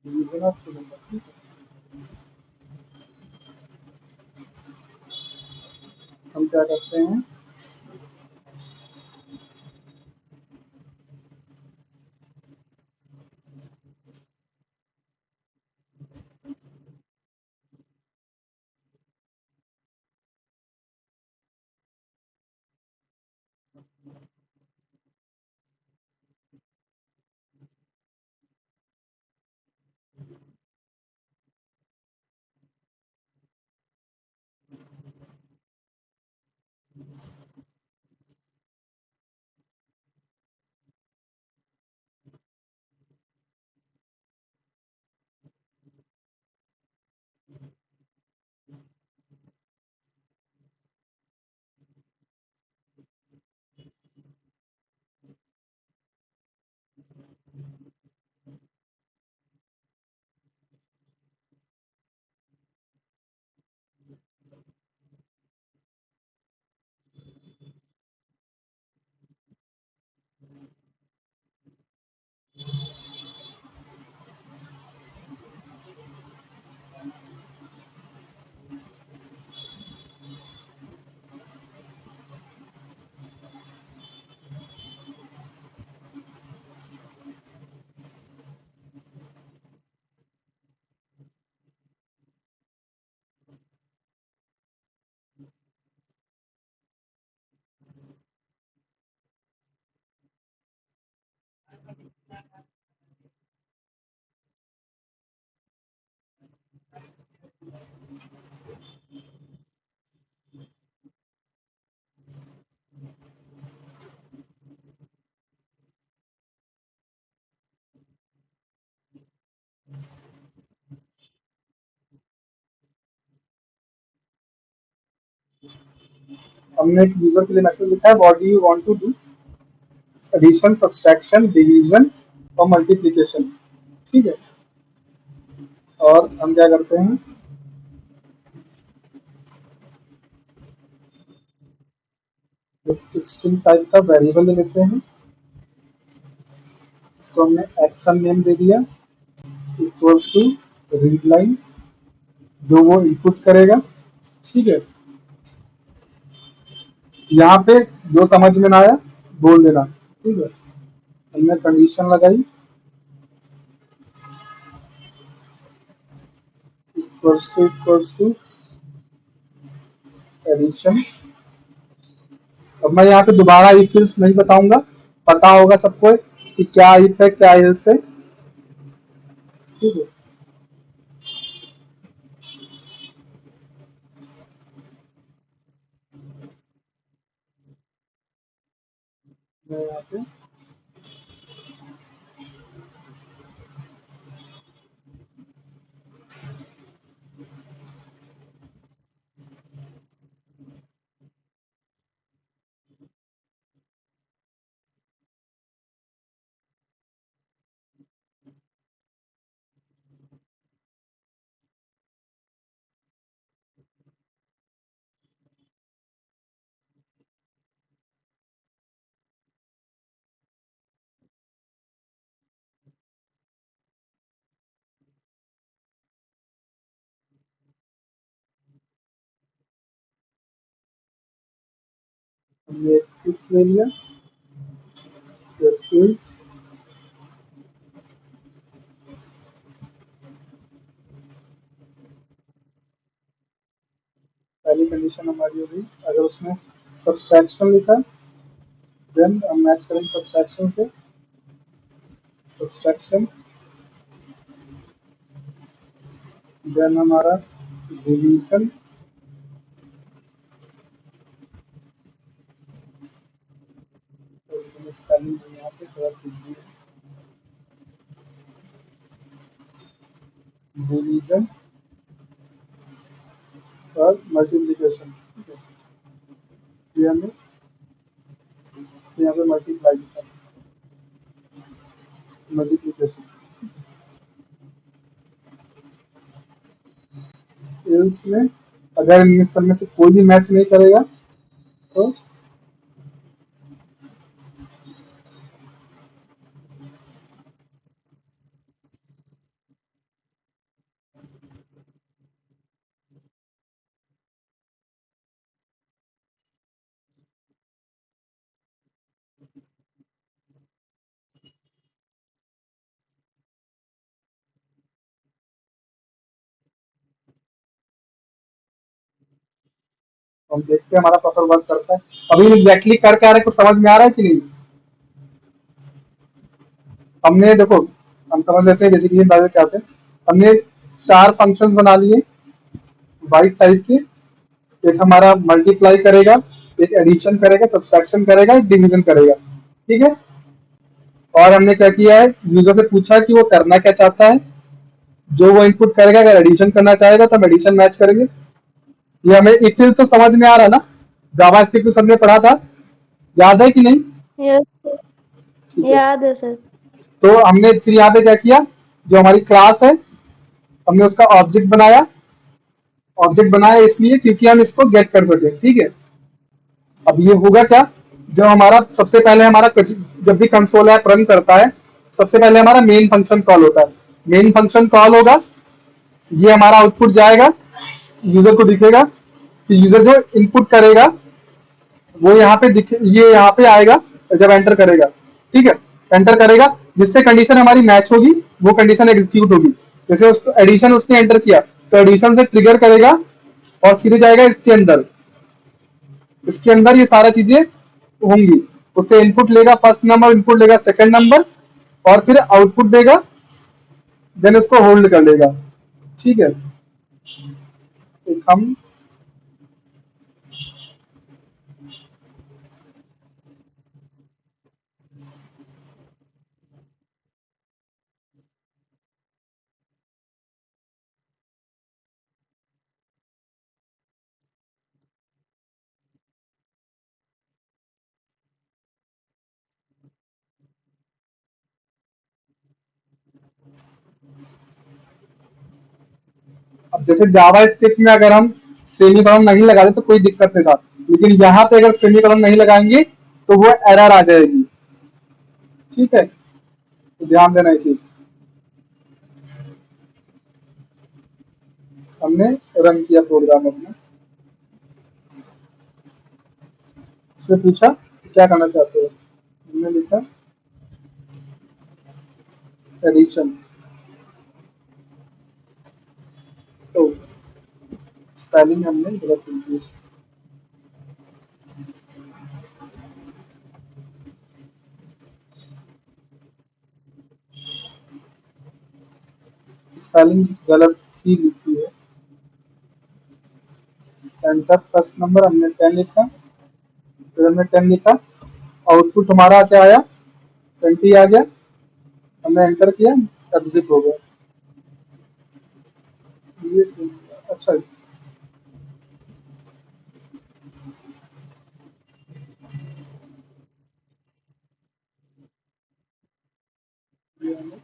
Speaker 1: डिवीजन ऑफ सिलेंडर, ठीक है। हम क्या करते हैं, हमने एक यूजर के लिए मैसेज लिखा है, what do you want to do, addition, subtraction, division और मल्टीप्लिकेशन। ठीक है, और हम क्या करते हैं, एक स्ट्रिंग टाइप का वेरिएबल ले लेते हैं, इसको हमने एक्शन नेम दे दिया, इक्वल्स टू रीड लाइन, जो वो इनपुट करेगा। ठीक है, यहाँ पे जो समझ में ना आया बोल देना। ठीक है, हमने कंडीशन लगाई, इक्वल्स टू एडिशन। अब मैं यहाँ पे दोबारा इफ एल्स नहीं बताऊंगा, पता होगा सबको कि क्या इफ है क्या एल्स है। ठीक है, मैं यहाँ पे हमने if ले लिया, एल्स, पहली कंडीशन हमारी हो गई। अगर उसमें सब्सट्रैक्शन लिखा देन हम मैच करेंगे सब्सट्रैक्शन से, सब्सट्रैक्शन देन हमारा डिवीजन, स्पेलिंग यहाँ पे थोड़ा डिवीजन और मल्टीप्लिकेशन। ये हमने यहाँ पे मल्टीप्लाई लिखा, मल्टीप्लिकेशन। एल्स में अगर इनमें सब में से कोई भी मैच नहीं करेगा तो हम देखते हैं हमारा प्रॉपर वर्क करता है। अभी एग्जैक्टली कर क्या रहे हैं, कुछ समझ में आ रहा है कि नहीं? हमने देखो, हम समझ लेते हैं बेसिकली क्या होते हैं। हमने 4 फंक्शंस बना लिए वाइट टाइप के, एक हमारा मल्टीप्लाई करेगा, एक एडिशन करेगा, सब्सट्रैक्शन करेगा, एक डिवीजन करेगा। ठीक है, और हमने क्या किया है, यूजर से पूछा कि वो करना क्या चाहता है, जो वो इनपुट करेगा। अगर एडिशन करना चाहेगा तो हम एडिशन मैच करेंगे। ये हमें इफ तो समझ में आ रहा है ना, जावा स्क्रिप्ट सबने पढ़ा था, याद है कि नहीं?
Speaker 2: यस
Speaker 1: ठीक है,
Speaker 2: याद है सर।
Speaker 1: तो हमने फिर यहाँ पे क्या किया, जो हमारी क्लास है हमने उसका ऑब्जेक्ट बनाया इसलिए क्योंकि हम इसको गेट कर सके। ठीक है, अब ये होगा क्या, जब हमारा सबसे पहले जब भी कंसोल ऐप रन करता है सबसे पहले हमारा मेन फंक्शन कॉल होता है। मेन फंक्शन कॉल होगा, ये हमारा आउटपुट जाएगा, यूजर को दिखेगा, तो यूजर जो इनपुट करेगा वो यहाँ पे ये यहाँ पे आएगा जब एंटर करेगा। ठीक है, एंटर करेगा, जिससे कंडीशन हमारी मैच होगी वो कंडीशन एग्जीक्यूट होगी। जैसे उसको एडिशन उसने एंटर किया तो एडिशन से ट्रिगर करेगा और सीधे जाएगा इसके अंदर ये सारा चीजें होंगी। उससे इनपुट लेगा, फर्स्ट नंबर इनपुट लेगा, सेकंड नंबर, और फिर आउटपुट देगा, देन उसको होल्ड कर लेगा। ठीक है, एक हम अब जैसे जावा स्क्रिप्ट में अगर हम सेमीकोलन नहीं लगाते तो कोई दिक्कत नहीं था, लेकिन यहाँ पे अगर सेमीकोलन नहीं लगाएंगे तो वो एरर आ जाएगी। ठीक है, तो ध्यान देना ये चीज। हमने रन किया प्रोग्राम अपना, उससे पूछा क्या करना चाहते हो, हमने लिखा एडिशन, तो स्पेलिंग हमने गलत लिख दी। स्पेलिंग गलत ही लिखी है। एंटर, फर्स्ट नंबर हमने 10 लिखा, फिर हमने 10 लिखा, आउटपुट हमारा क्या आया, 20 आ गया, हमने एंटर किया, एग्जिट हो गया। ये अच्छा है। ये हमें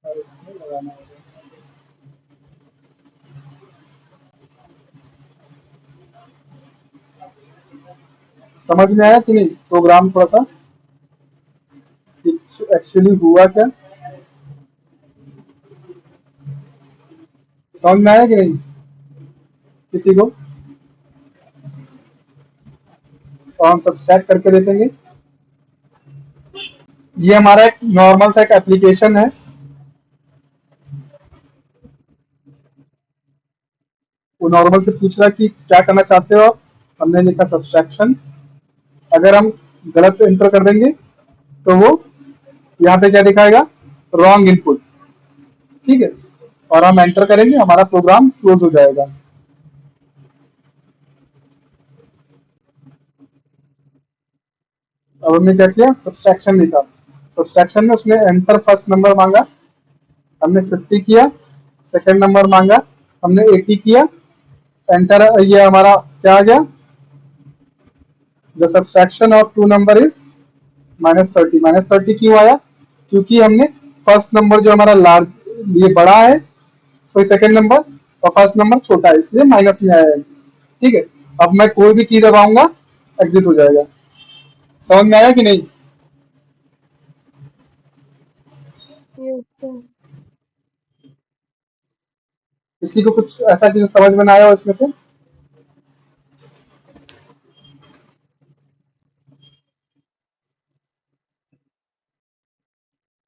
Speaker 1: और इसमें लगाना होगा। समझ में आया कि नहीं प्रोग्राम थोड़ा सा एक्चुअली हुआ क्या, समझ में आया कि नहीं किसी को, तो हम सब्सट्रैक्ट करके देखेंगे। ये हमारा एक नॉर्मल सा एक एप्लीकेशन है, वो नॉर्मल से पूछ रहा है कि क्या करना चाहते हो आप, हमने लिखा सब्सट्रैक्शन। अगर हम गलत एंटर कर देंगे तो वो यहाँ पे क्या दिखाएगा, रॉन्ग इनपुट। ठीक है, और हम एंटर करेंगे, हमारा प्रोग्राम क्लोज हो जाएगा। अब हमने क्या किया, सब्सट्रैक्शन लिखा, सब्सट्रैक्शन में उसने एंटर फर्स्ट नंबर मांगा, हमने 50 किया, सेकंड नंबर मांगा, हमने 80 किया, एंटर, ये हमारा क्या आ गया, the subtraction of two number is -30। -30 क्यों आया, क्योंकि हमने फर्स्ट नंबर जो हमारा लार्ज ये बड़ा है, सॉरी सेकंड नंबर, और फर्स्ट नंबर छोटा है, इसलिए माइनस में आया है। ठीक है, अब मैं कोई भी की दबाऊंगा एग्जिट हो जाएगा। समझ में आया कि नहीं,
Speaker 2: ये
Speaker 1: किसी को कुछ ऐसा चीज समझ में ना आया हो इसमें से,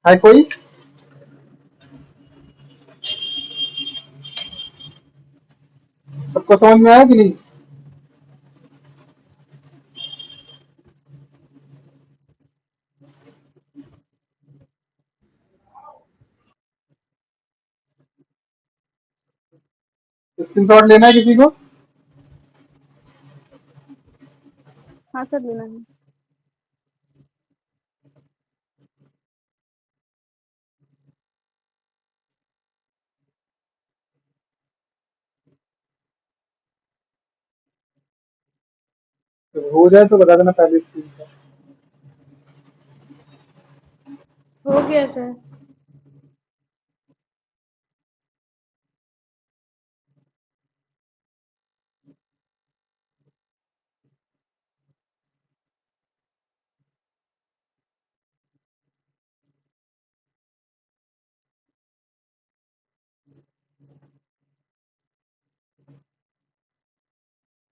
Speaker 1: है कोई, सबको समझ में आया कि नहीं। स्क्रीनशॉट लेना है किसी को,
Speaker 2: हाँ सर लेना है।
Speaker 1: तो हो जाए तो बता देना पहले स्क्रीन पर।
Speaker 2: हो गया सर।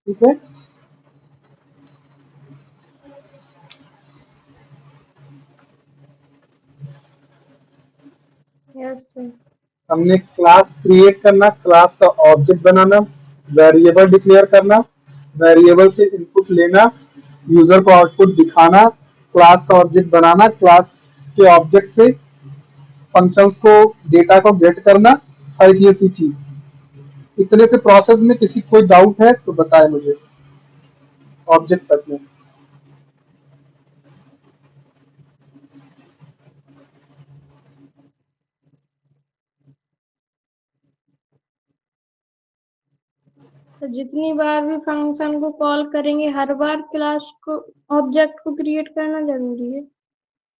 Speaker 1: ठीक है,
Speaker 2: यस सर।
Speaker 1: हमने क्लास क्रिएट करना, क्लास का ऑब्जेक्ट बनाना, वेरिएबल डिक्लेयर करना, वेरिएबल से इनपुट लेना, यूजर को आउटपुट दिखाना, क्लास का ऑब्जेक्ट बनाना, क्लास के ऑब्जेक्ट से फंक्शंस को, डेटा को गेट करना, सारी चीजें सीखी। इतने से प्रोसेस में किसी कोई डाउट है तो बताए मुझे, ऑब्जेक्ट तक में।
Speaker 2: तो जितनी बार भी फंक्शन को कॉल करेंगे हर बार क्लास को ऑब्जेक्ट को क्रिएट करना जरूरी है।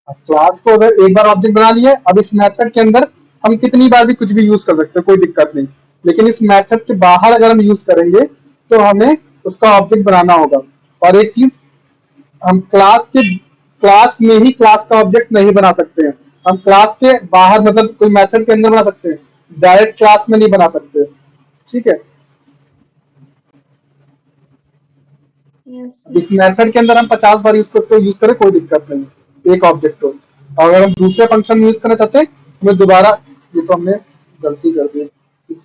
Speaker 1: क्लास को अगर एक बार ऑब्जेक्ट बना लिया, अब इस मेथड के अंदर हम कितनी बार भी कुछ भी यूज कर सकते हैं, कोई दिक्कत नहीं। लेकिन इस मेथड के बाहर अगर हम यूज करेंगे तो हमें उसका ऑब्जेक्ट बनाना होगा। और एक चीज, हम क्लास में ही क्लास का ऑब्जेक्ट नहीं बना सकते हैं। हम क्लास के बाहर मतलब कोई मेथड के अंदर बना सकते हैं, डायरेक्ट क्लास में नहीं बना सकते। ठीक है,
Speaker 2: यस
Speaker 1: इस
Speaker 2: सर।
Speaker 1: मेथड के अंदर हम 50 बार यूज करें कोई दिक्कत नहीं, एक ऑब्जेक्ट को। और अगर हम दूसरे फंक्शन यूज करना चाहते हैं, हमें दोबारा, ये तो हमने गलती कर दी,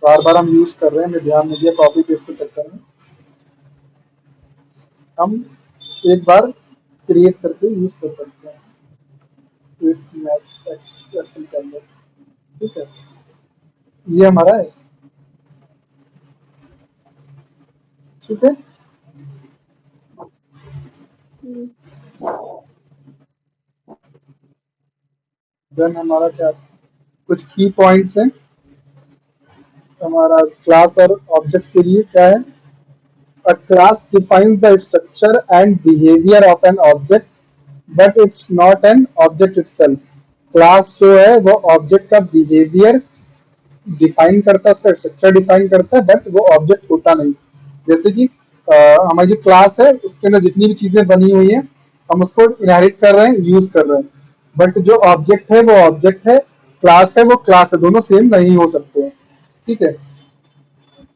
Speaker 1: बार बार हम यूज कर रहे हैं, हमें ध्यान नहीं दिया कॉपी पेस्ट के चक्कर में। हम एक बार क्रिएट करके यूज कर सकते हैं एक एक्सेल के अंदर। ठीक है, ये हमारा है। ठीक है,
Speaker 2: हम्म,
Speaker 1: देन हमारा क्या, कुछ की पॉइंट्स हैं हमारा क्लास और ऑब्जेक्ट्स के लिए। क्या है? A class defines the structure and behavior of an object, but it's not an object itself. Class जो है वो ऑब्जेक्ट का बिहेवियर डिफाइन करता है, उसका स्ट्रक्चर डिफाइन करता है, बट वो ऑब्जेक्ट होता नहीं। जैसे कि हमारी जो क्लास है उसके अंदर जितनी भी चीजें बनी हुई हैं, हम उसको इनहेरिट कर रहे हैं, यूज कर रहे हैं। बट जो ऑब्जेक्ट है वो ऑब्जेक्ट है, क्लास है वो क्लास है, दोनों सेम नहीं हो सकते हैं। ठीक है,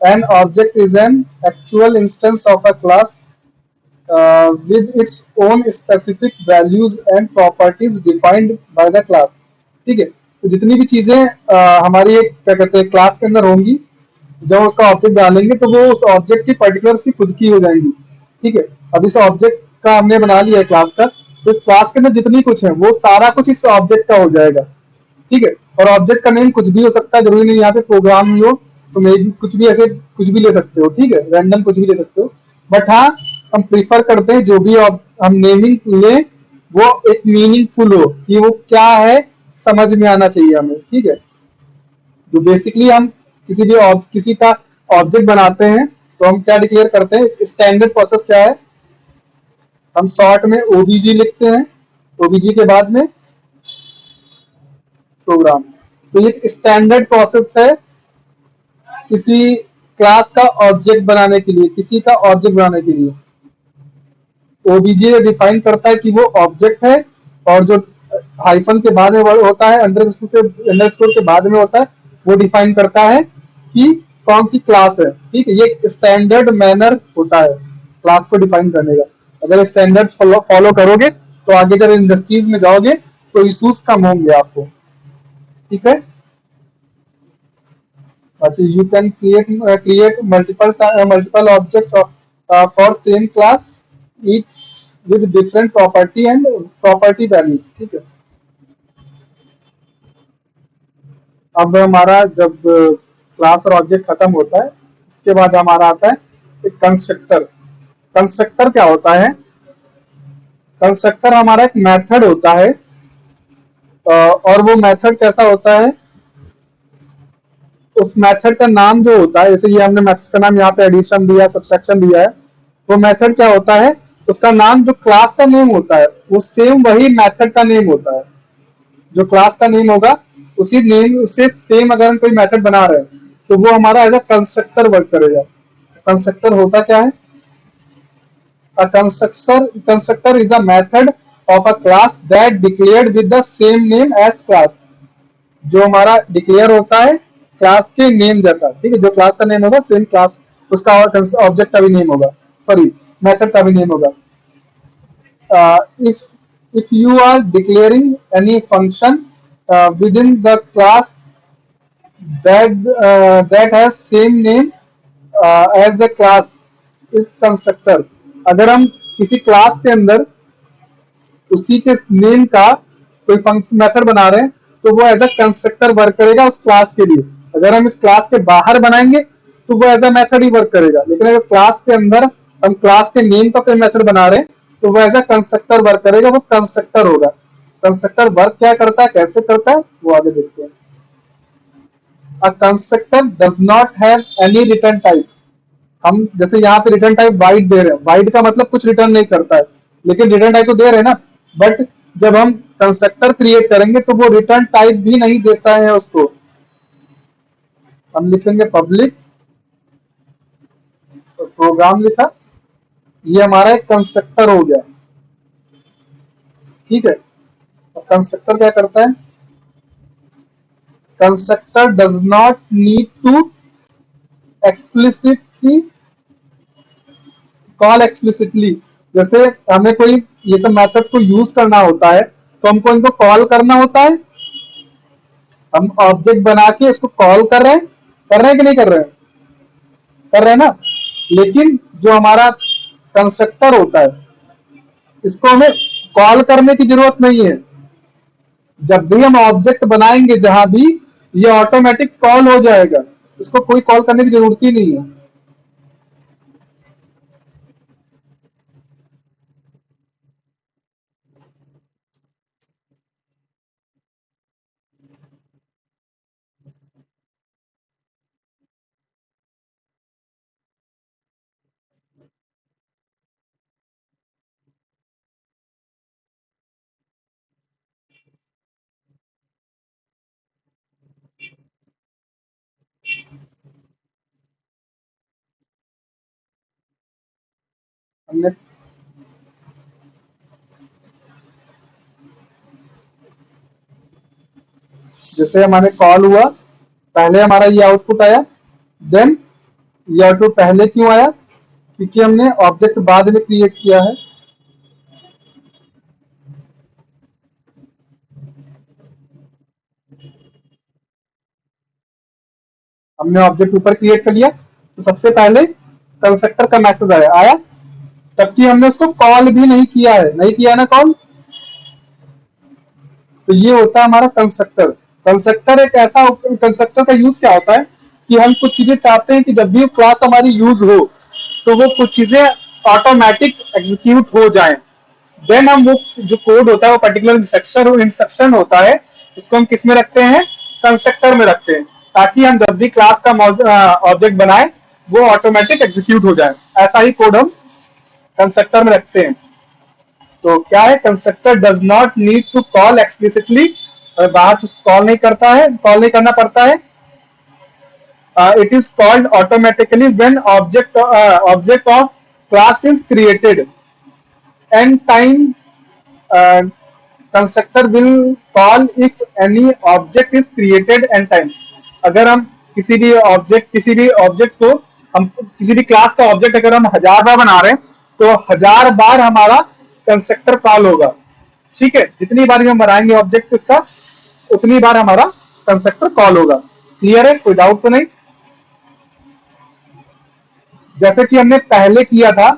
Speaker 1: an object is an actual instance of a class with its own specific values and properties defined by the class। ठीक है, तो जितनी भी चीजें हमारी एक क्या कहते हैं क्लास के अंदर होंगी, जब उसका ऑब्जेक्ट डालेंगे तो वो उस ऑब्जेक्ट की पर्टिकुलर उसकी खुद की हो जाएंगी। ठीक है, अब इस ऑब्जेक्ट का हमने बना लिया है क्लास का, तो इस क्लास के अंदर जितनी कुछ है वो सारा कुछ इस ऑब्जेक्ट का हो जाएगा। ठीक है, और ऑब्जेक्ट का नेम कुछ भी हो सकता है, जरूरी नहीं यहाँ पे प्रोग्राम ही हो, तो मे भी कुछ भी ऐसे कुछ भी ले सकते हो। ठीक है, रैंडम कुछ भी ले सकते हो। बट हाँ, हम प्रीफर करते हैं जो भी हम नेमिंग लें वो एक मीनिंगफुल हो, कि वो क्या है समझ में आना चाहिए हमें। ठीक है, तो बेसिकली हम किसी का ऑब्जेक्ट बनाते हैं तो हम क्या डिक्लेयर करते हैं, स्टैंडर्ड प्रोसेस क्या है, हम शॉर्ट में ओबीजी लिखते हैं, ओबीजी के बाद में प्रोग्राम। तो ये स्टैंडर्ड प्रोसेस है किसी क्लास का ऑब्जेक्ट बनाने के लिए, किसी का ऑब्जेक्ट बनाने के लिए। ओबीजे डिफाइन करता है कि वो ऑब्जेक्ट है, और जो हाइफन के बाद में होता है, अंडरस्कोर के बाद में होता है, वो डिफाइन करता है कि कौन सी क्लास है। ठीक है, ये स्टैंडर्ड मैनर होता है क्लास को डिफाइन करने का। अगर स्टैंडर्ड फॉलो करोगे तो आगे जब इंडस्ट्रीज में जाओगे तो इशूज कम होंगे आपको। ठीक है, you can create multiple objects for same class, each with different property and property values। ठीक है, अब हमारा जब क्लास और ऑब्जेक्ट खत्म होता है, उसके बाद हमारा आता है एक कंस्ट्रक्टर। कंस्ट्रक्टर क्या होता है? कंस्ट्रक्टर हमारा एक मेथड होता है, और वो मेथड कैसा होता है, उस मेथड का नाम जो होता है, जैसे ये हमने मेथड का नाम यहाँ पे एडिशन दिया, सब्सट्रैक्शन दिया है, वो मेथड क्या होता है, उसका नाम जो क्लास का नेम होता है वो सेम वही मेथड का नेम होता है। जो क्लास का नेम होगा उसी नेम उससे सेम अगर हम कोई मेथड बना रहे हैं तो वो हमारा एज अ कंस्ट्रक्टर वर्क करेगा। कंस्ट्रक्टर होता क्या है? A constructor is a method of a class that declared with the same name as class। जो हमारा डिक्लेयर होता है क्लास के नेम जैसा, ठीक है, जो क्लास का नेम होगा सेम क्लास उसका ऑब्जेक्ट का भी नेम होगा, सॉरी मेथड का भी नेम होगा। If you are declaring any function within the class that has same name as the class is constructor। अगर हम किसी क्लास के अंदर उसी के नेम का कोई फंक्शन मेथड बना रहे हैं तो वो एज अ कंस्ट्रक्टर वर्क करेगा उस क्लास के लिए। अगर हम इस क्लास के बाहर बनाएंगे तो वो एज अ मेथड ही वर्क करेगा, लेकिन अगर क्लास के अंदर हम क्लास के नेम का कोई मेथड बना रहे हैं तो वो एज अ कंस्ट्रक्टर वर्क करेगा, वो कंस्ट्रक्टर होगा। कंस्ट्रक्टर वर्क क्या करता है, कैसे करता है, वो आगे देखते हैं। अ constructor does not have any return type. हम जैसे यहाँ पे रिटर्न टाइप वाइड दे रहे हैं, वाइड का मतलब कुछ रिटर्न नहीं करता है, लेकिन रिटर्न टाइप तो दे रहे हैं ना। बट जब हम कंस्ट्रक्टर क्रिएट करेंगे तो वो रिटर्न टाइप भी नहीं देता है उसको। हम लिखेंगे पब्लिक प्रोग्राम लिखा, ये हमारा एक कंस्ट्रक्टर हो गया, ठीक है। कंस्ट्रक्टर क्या करता है? Constructor does not need to explicitly call explicitly. जैसे हमें कोई ये सब मेथड्स को यूज करना होता है तो हमको इनको कॉल करना होता है। हम ऑब्जेक्ट बना के इसको कॉल कर रहे हैं कि नहीं कर रहे हैं? कर रहे हैं ना। लेकिन जो हमारा कंस्ट्रक्टर होता है इसको हमें कॉल करने की जरूरत नहीं है। जब भी हम ऑब्जेक्ट बनाएंगे जहां भी, ये ऑटोमेटिक कॉल हो जाएगा, इसको कोई कॉल करने की जरूरत ही नहीं है। हमने जैसे हमारे कॉल हुआ, पहले हमारा ये आउटपुट आया, देन ये आउटपुट पहले क्यों आया? क्योंकि हमने ऑब्जेक्ट बाद में क्रिएट किया है। हमने ऑब्जेक्ट ऊपर क्रिएट कर लिया तो सबसे पहले कंस्ट्रक्टर का मैसेज आया, तबकि हमने उसको कॉल भी नहीं किया है, नहीं किया ना कॉल। तो ये होता है हमारा कंस्ट्रक्टर। कंस्ट्रक्टर एक ऐसा, कंस्ट्रक्टर का यूज क्या होता है कि हम कुछ चीजें चाहते हैं कि जब भी क्लास हमारी यूज हो तो वो कुछ चीजें ऑटोमेटिक एग्जीक्यूट हो जाएं। देन हम वो जो कोड होता है वो पर्टिकुलर इंस्ट्रक्शन होता है, उसको हम किस में रखते हैं? कंस्ट्रक्टर में रखते हैं, ताकि हम जब भी क्लास का ऑब्जेक्ट बनाए वो ऑटोमेटिक एग्जीक्यूट हो जाए। ऐसा ही कोड हम कंस्ट्रक्टर में रखते हैं। तो क्या है? Constructor does not need to call explicitly, बाहर से कॉल नहीं करता है, कॉल नहीं करना पड़ता है। It is called automatically when object of class is created and time. Constructor will call if any object is created and time. अगर हम किसी भी ऑब्जेक्ट को, हम किसी भी क्लास का ऑब्जेक्ट अगर हम 1000 बार बना रहे हैं तो 1000 बार हमारा कंस्ट्रक्टर कॉल होगा, ठीक है। जितनी बार भी हम बनाएंगे ऑब्जेक्ट उसका, उतनी बार हमारा कंस्ट्रक्टर कॉल होगा। क्लियर है? कोई डाउट तो नहीं? जैसे कि हमने पहले किया था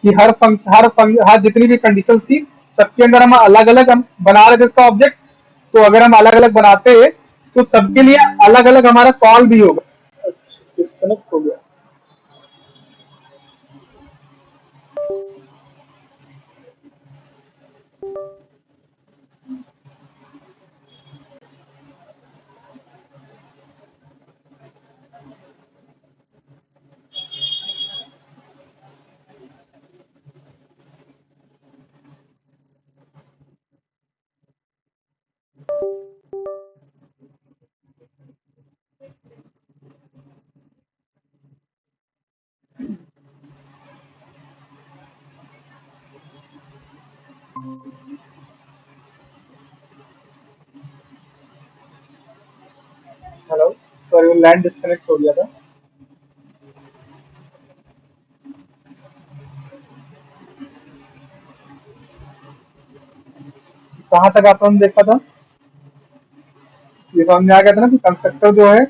Speaker 1: कि हर जितनी भी कंडीशन थी सबके अंदर हम अलग अलग हम बना रहे थे इसका ऑब्जेक्ट। तो अगर हम अलग अलग बनाते हैं तो सबके लिए अलग अलग हमारा कॉल भी होगा। डिस्कनेक्ट हो गया। हेलो, सॉरी वो लैंड डिस्कनेक्ट हो गया था। कहाँ तक अपन देखा था? ये समझ में आ गया था ना कि कंस्ट्रक्टर जो है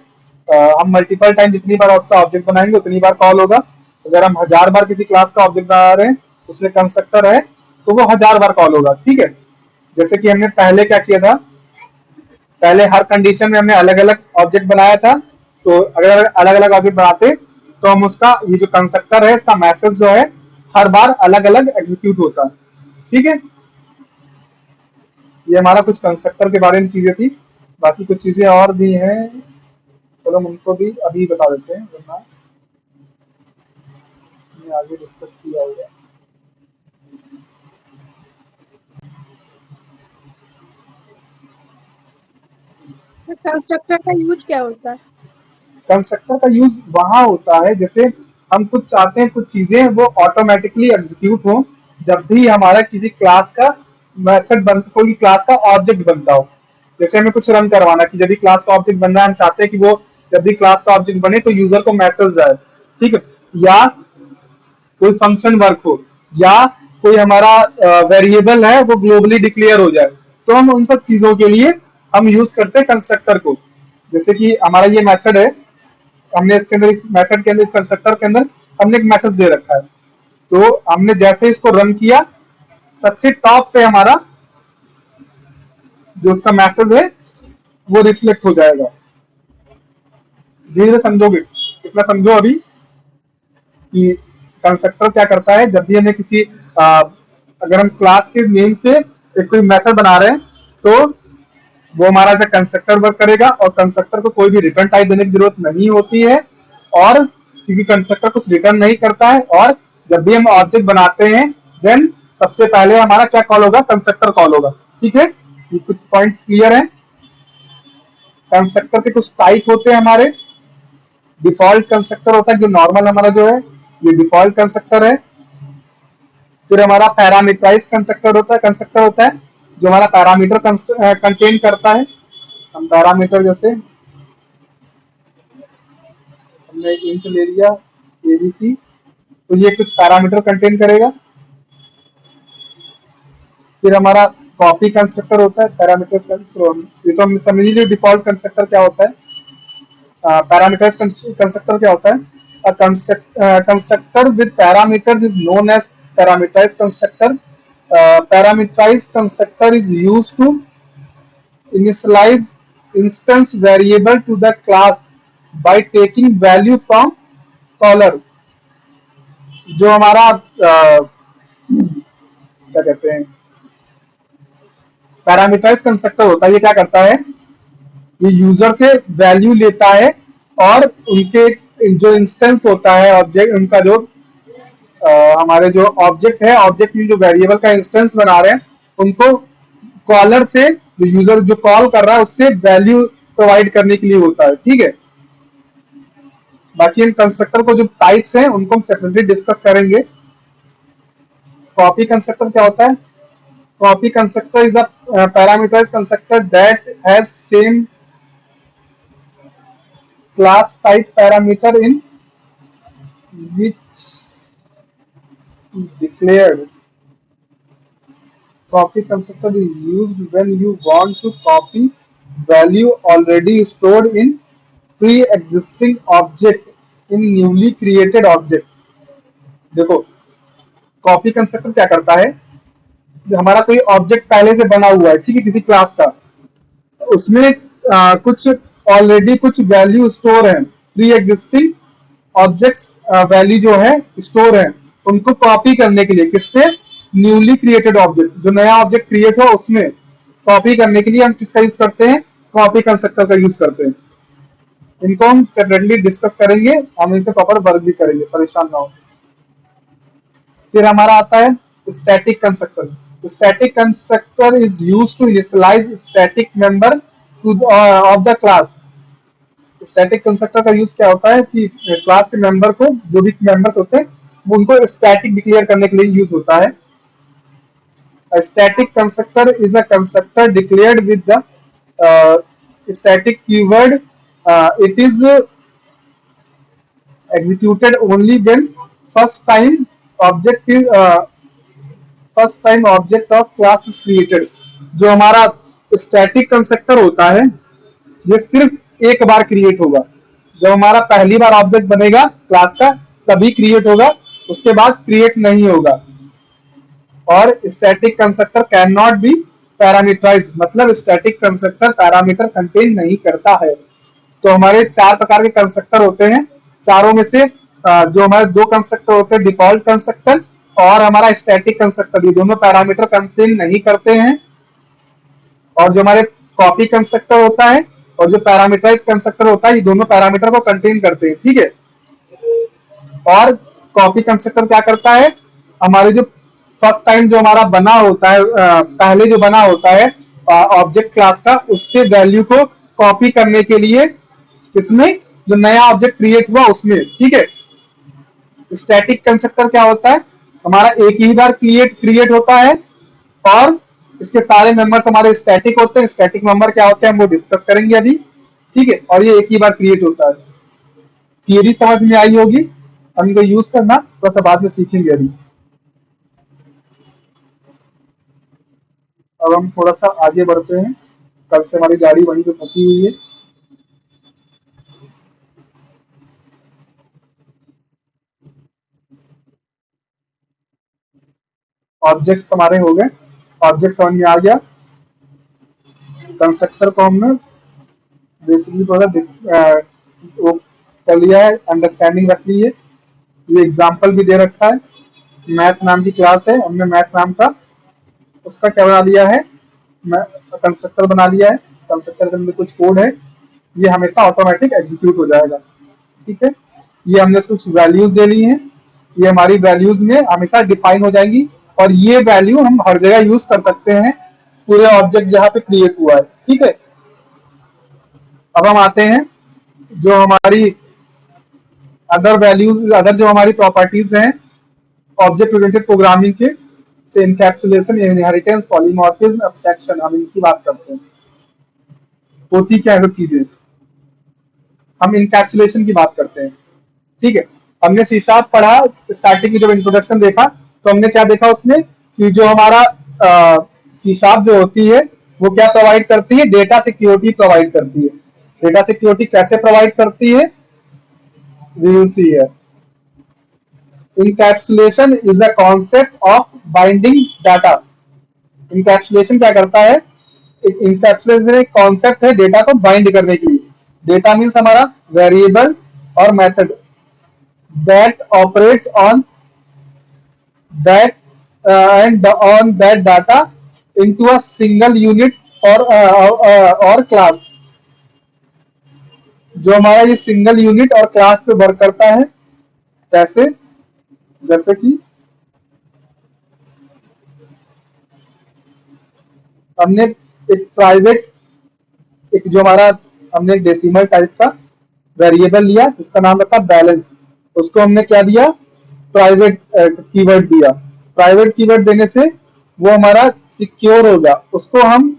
Speaker 1: हम मल्टीपल टाइम जितनी बार उसका ऑब्जेक्ट बनाएंगे उतनी बार कॉल होगा। अगर हम 1000 बार किसी क्लास का ऑब्जेक्ट बना रहे हैं उसमें कंस्ट्रक्टर है तो वो 1000 बार कॉल होगा। ठीक है, जैसे कि हमने पहले क्या किया था, पहले हर कंडीशन में हमने अलग अलग ऑब्जेक्ट बनाया था। तो अगर अलग अलग ऑब्जेक्ट बनाते तो हम उसका ये जो कंस्ट्रक्टर है इसका मैसेज जो है हर बार अलग अलग एग्जीक्यूट होता। ठीक है, ये हमारा कुछ कंस्ट्रक्टर के बारे में चीजें थी। बाकी कुछ चीजें और भी हैं, चलो हम उनको भी अभी बता देते हैं वरना हमने आगे डिस्कस किया होगा।
Speaker 2: तो कंस्ट्रक्टर का यूज क्या होता है?
Speaker 1: कंस्ट्रक्टर का यूज वहां होता है जैसे हम कुछ चाहते हैं कुछ चीजें वो ऑटोमेटिकली एग्जीक्यूट हो जब भी हमारा किसी क्लास का मेथड बन कोई क्लास का ऑब्जेक्ट बनता हो। जैसे हमें कुछ रन करवाना कि जब भी क्लास का ऑब्जेक्ट बन रहा है हम चाहते हैं कि वो जब भी क्लास का ऑब्जेक्ट बने तो यूजर को मैसेज जाए। ठीक है, या कोई फंक्शन वर्क हो या कोई हमारा वेरिएबल है वो ग्लोबली डिक्लेयर हो जाए तो हम उन सब चीजों के लिए हम यूज करते हैं कंस्ट्रक्टर को। जैसे कि हमारा ये मेथड है, हमने इसके अंदर इस मेथड के अंदर इस कंस्ट्रक्टर के अंदर हमने एक मैसेज दे रखा है। तो हमने जैसे इसको रन किया सबसे टॉप पे हमारा जो उसका मैसेज है वो रिफ्लेक्ट हो जाएगा। धीरे धीरे समझोगे, इतना समझो अभी कि कंस्ट्रक्टर क्या करता है जब भी हमें किसी अगर हम क्लास के नेम से एक कोई मेथड बना रहे हैं तो वो हमारा ऐसा कंस्ट्रक्टर वर्क करेगा और कंस्ट्रक्टर को कोई भी रिटर्न टाइप देने की जरूरत नहीं होती है। और क्योंकि कंस्ट्रक्टर कुछ रिटर्न नहीं करता है और जब भी हम ऑब्जेक्ट बनाते हैं देन सबसे पहले हमारा क्या कॉल होगा, कंस्ट्रक्टर कॉल होगा। ठीक है, ये कुछ पॉइंट्स क्लियर है। कंस्ट्रक्टर के कुछ टाइप होते हैं हमारे। डिफॉल्ट कंस्ट्रक्टर होता है जो नॉर्मल हमारा जो है ये डिफॉल्ट कंस्ट्रक्टर है। फिर हमारा पैरामीटराइज कंस्ट्रक्टर होता है जो हमारा पैरामीटर कंटेन करता है। हम पैरामीटर जैसे हमने इंट ले लिया एबीसी तो ये कुछ पैरामीटर कंटेन करेगा। फिर हमारा कॉपी कंस्ट्रक्टर होता है पैरामीटर, ये तो हम समझ लीजिए डिफॉल्ट कंस्ट्रक्टर क्या होता है। पैरामीटर्स कंस्ट्रक्टर क्या होता है, constructor with parameters is known as parameterised constructor. Parameterised constructor is used to initialize instance variable to the class by taking value from caller। जो हमारा क्या कहते हैं पैरामीटराइज कंस्ट्रक्टर होता है, ये क्या करता है, ये यूजर से वैल्यू लेता है और उनके जो इंस्टेंस होता है ऑब्जेक्ट उनका जो हमारे जो ऑब्जेक्ट है ऑब्जेक्ट में जो वेरिएबल का इंस्टेंस बना रहे हैं उनको कॉलर से जो यूजर जो कॉल कर रहा है उससे वैल्यू प्रोवाइड करने के लिए होता है। ठीक है, बाकी इन कंस्ट्रक्टर को जो टाइप्स हैं उनको हम सेपरेटली डिस्कस करेंगे। कॉपी कंस्ट्रक्टर क्या होता है, copy constructor is a parameterised constructor that has same class type parameter in which is declared। Copy constructor is used when you want to copy value already stored in pre-existing object in newly created object। देखो copy constructor क्या करता है, जो हमारा कोई object पहले से बना हुआ है ठीक है किसी क्लास का, उसमें कुछ ऑलरेडी कुछ वैल्यू स्टोर है, प्री एग्जिस्टिंग ऑब्जेक्ट्स वैल्यू जो है स्टोर है, उनको कॉपी करने के लिए किससे, न्यूली क्रिएटेड ऑब्जेक्ट जो नया ऑब्जेक्ट क्रिएट हुआ उसमें कॉपी करने के लिए हम किसका यूज करते हैं, कॉपी कंस्ट्रक्टर का यूज करते हैं। इनको हम सेपरेटली डिस्कस करेंगे, हम इनके प्रॉपर वर्क भी करेंगे, परेशान ना हो। फिर हमारा आता है static constructor. Static constructor is used to initialize static member to of the class. Static constructor का यूज क्या होता है कि क्लास के मेंबर को, जो भी मेंबर्स होते हैं, वो उनको स्टैटिक डिक्लेयर करने के लिए यूज होता है. A static constructor is a constructor declared with the static keyword. It is executed only when first time object is first time object of class is created. जो हमारा स्टैटिक कंस्ट्रक्टर होता है, ये सिर्फ एक बार क्रिएट होगा. जब हमारा पहली बार ऑब्जेक्ट बनेगा क्लास का, तभी क्रिएट होगा, उसके बाद क्रिएट नहीं होगा. और static constructor cannot be parameterise, मतलब स्टैटिक कंस्ट्रक्टर पैरामीटर कंटेन नहीं करता है. तो हमारे चार प्रकार के कंस्ट्रक्टर होते हैं. चारों में से जो हमारे दो कंस्ट्रक्टर होते हैं, डिफॉल्ट कंस्ट्रक्टर और हमारा स्टैटिक कंस्ट्रक्टर, ये दोनों पैरामीटर कंटेन नहीं करते हैं. और जो हमारे कॉपी कंस्ट्रक्टर होता है और जो पैरामीटराइज कंस्ट्रक्टर होता है, ये दोनों पैरामीटर को कंटेन करते हैं. ठीक है. और कॉपी कंस्ट्रक्टर क्या करता है, हमारे जो फर्स्ट टाइम जो हमारा बना होता है, पहले जो बना होता है ऑब्जेक्ट क्लास का, उससे वैल्यू को कॉपी करने के लिए इसमें जो नया ऑब्जेक्ट क्रिएट हुआ उसमें. ठीक है. स्टैटिक कंस्ट्रक्टर क्या होता है, हमारा एक ही बार क्रिएट होता है और इसके सारे मेंबर्स हमारे स्टैटिक होते हैं. स्टैटिक मेंबर क्या होते हैं हम वो डिस्कस करेंगे अभी. ठीक है. और ये एक ही बार क्रिएट होता है. थियरी समझ में आई होगी, हम इनको यूज करना थोड़ा सा बाद में सीखेंगे. अभी अब हम थोड़ा सा आगे बढ़ते हैं. कल से हमारी गाड़ी वहीं पे फंसी हुई है. ऑब्जेक्ट्स हमारे हो गए. ऑब्जेक्ट समझ में आ गया. कंस्ट्रक्टर को हमने बेसिकली थोड़ा वो कर लिया है, अंडरस्टैंडिंग रख ली है. ये एग्जाम्पल भी दे रखा है. मैथ नाम की क्लास है, हमने मैथ नाम का उसका क्या बना लिया है, कंस्ट्रक्टर बना लिया है. कंस्ट्रक्टर के अंदर कुछ कोड है, ये हमेशा ऑटोमेटिक एग्जीक्यूट हो जाएगा. ठीक है. ये हमने कुछ वैल्यूज दे ली हैं, ये हमारी वैल्यूज में हमेशा डिफाइन हो जाएंगी और ये वैल्यू हम हर जगह यूज कर सकते हैं पूरे ऑब्जेक्ट जहां पे क्रिएट हुआ है. ठीक है. अब हम आते हैं जो हमारी अदर वैल्यूज, अदर जो हमारी प्रॉपर्टीज हैं ऑब्जेक्ट ओरिएंटेड प्रोग्रामिंग के, से इनकैप्सुलेशन, इनहेरिटेंस, पॉलीमॉर्फिज्म, एब्स्ट्रैक्शन, हम इनकी बात करते हैं. होती क्या है सब चीजें, हम इनकैप्सुलेशन की बात करते हैं. ठीक है. हमने सी शार्प पढ़ा, स्टार्टिंग में जब इंट्रोडक्शन देखा तो हमने क्या देखा उसमें कि जो हमारा सी शार्प जो होती है वो क्या प्रोवाइड करती है, डेटा सिक्योरिटी प्रोवाइड करती है. डेटा सिक्योरिटी कैसे प्रोवाइड करती है, we will see here. Encapsulation is a concept of binding data. Encapsulation क्या करता है, Encapsulation एक कॉन्सेप्ट है डेटा को बाइंड करने के लिए. डेटा मीन्स हमारा वेरिएबल और method that operates on that and on that data into a single unit or class. जो हमारा ये सिंगल यूनिट और क्लास पे वर्क करता है. कैसे, जैसे कि हमने एक प्राइवेट, एक जो हमारा हमने डेसिमल टाइप का वेरिएबल लिया जिसका नाम रखा बैलेंस. उसको हमने क्या दिया, प्राइवेट कीवर्ड दिया. प्राइवेट कीवर्ड देने से वो हमारा सिक्योर होगा. उसको हम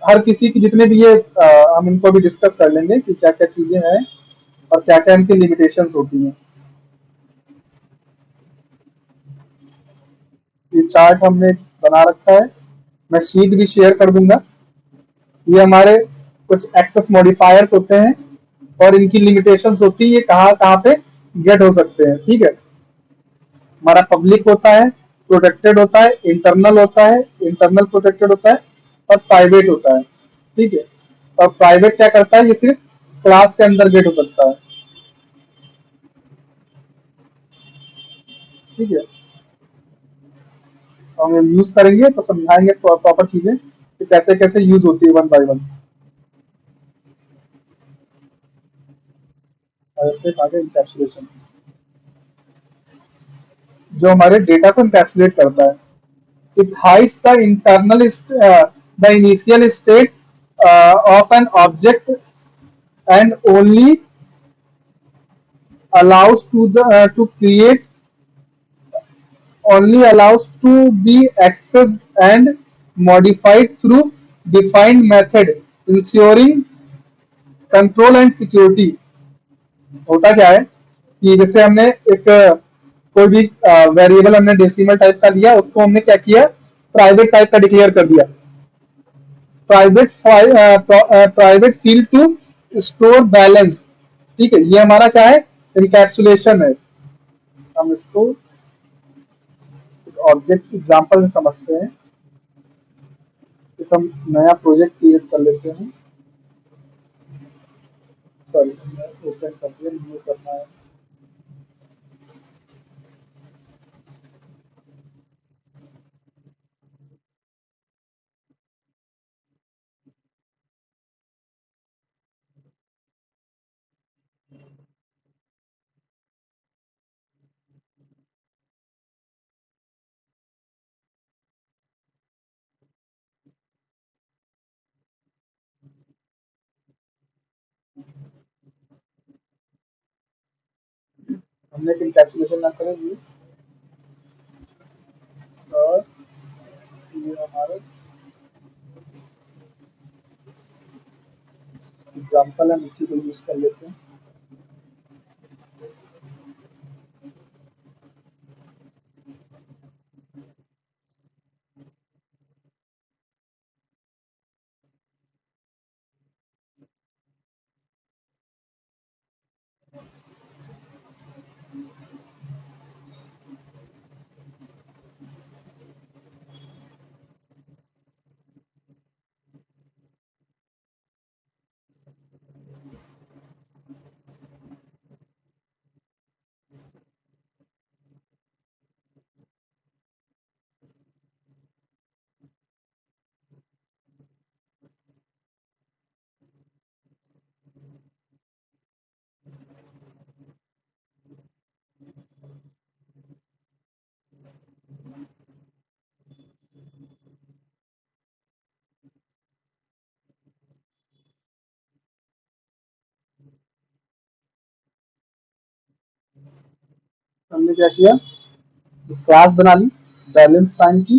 Speaker 1: हर किसी की जितने भी ये हम इनको भी डिस्कस कर लेंगे कि क्या क्या चीजें हैं और क्या क्या इनकी लिमिटेशंस होती हैं. ये चार्ट हमने बना रखा है, मैं शीट भी शेयर कर दूंगा. ये हमारे कुछ एक्सेस मॉडिफायर्स होते हैं और इनकी लिमिटेशंस होती है, ये कहाँ कहाँ पे गेट हो सकते हैं. ठीक है. हमारा पब्लिक होता है, प्रोटेक्टेड होता है, इंटरनल होता है, इंटरनल प्रोटेक्टेड होता है और प्राइवेट होता है. ठीक है. और प्राइवेट क्या करता है, ये सिर्फ क्लास के अंदर गेट हो सकता है. ठीक है. हम यूज करेंगे तो समझाएंगे प्रॉपर चीजें कि कैसे कैसे यूज होती है वन बाय वन. आगे इंकैप्सुलेशन जो हमारे डेटा को इंकैप्सुलेट करता है. it hides the initial state of an object and only allows to create only allows to be accessed and modified through defined method, ensuring control and security. होता क्या है कि जैसे हमने एक कोई भी वेरिएबल हमने डेसिमल टाइप का लिया, उसको हमने क्या किया, प्राइवेट टाइप का डिक्लेयर कर दिया, private field to store balance. ठीक है, ये हमारा क्या है, इनकैप्सुलेशन है। हम इसको ऑब्जेक्ट एग्जांपल से समझते हैं। तो हम नया प्रोजेक्ट क्रिएट कर लेते हैं। सॉरी, ओपन कर दिया, न्यू करना है। हमने एक इनकैप्सुलेशन ना करेंगे और ये हमारा एग्जांपल, हम इसी को यूज कर लेते हैं। हमने क्या किया, क्लास बना ली बैलेंस टाइम की।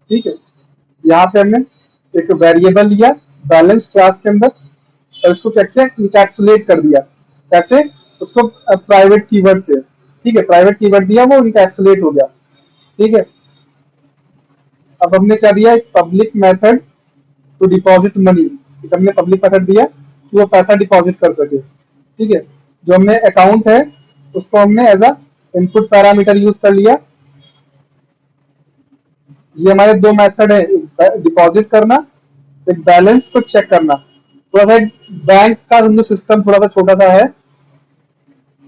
Speaker 1: ठीक है, यहाँ पे हमने एक वेरिएबल लिया बैलेंस क्लास के अंदर और इसको क्या किया, इनकैप्सुलेट कर दिया। कैसे, उसको प्राइवेट कीवर्ड से। ठीक है, प्राइवेट कीवर्ड दिया, वो इनकैप्सुलेट हो गया। ठीक है, अब हमने क्या दिया, एक public method to deposit money. हमने पब्लिक मेथड दिया कि वो पैसा डिपॉजिट कर सके। ठीक है, जो हमने अकाउंट है उसको हमने as a input parameter use कर लिया। ये हमारे दो मेथड है, एक डिपॉजिट करना, एक बैलेंस को चेक करना। थोड़ा सा बैंक का जो सिस्टम थोड़ा सा छोटा सा है।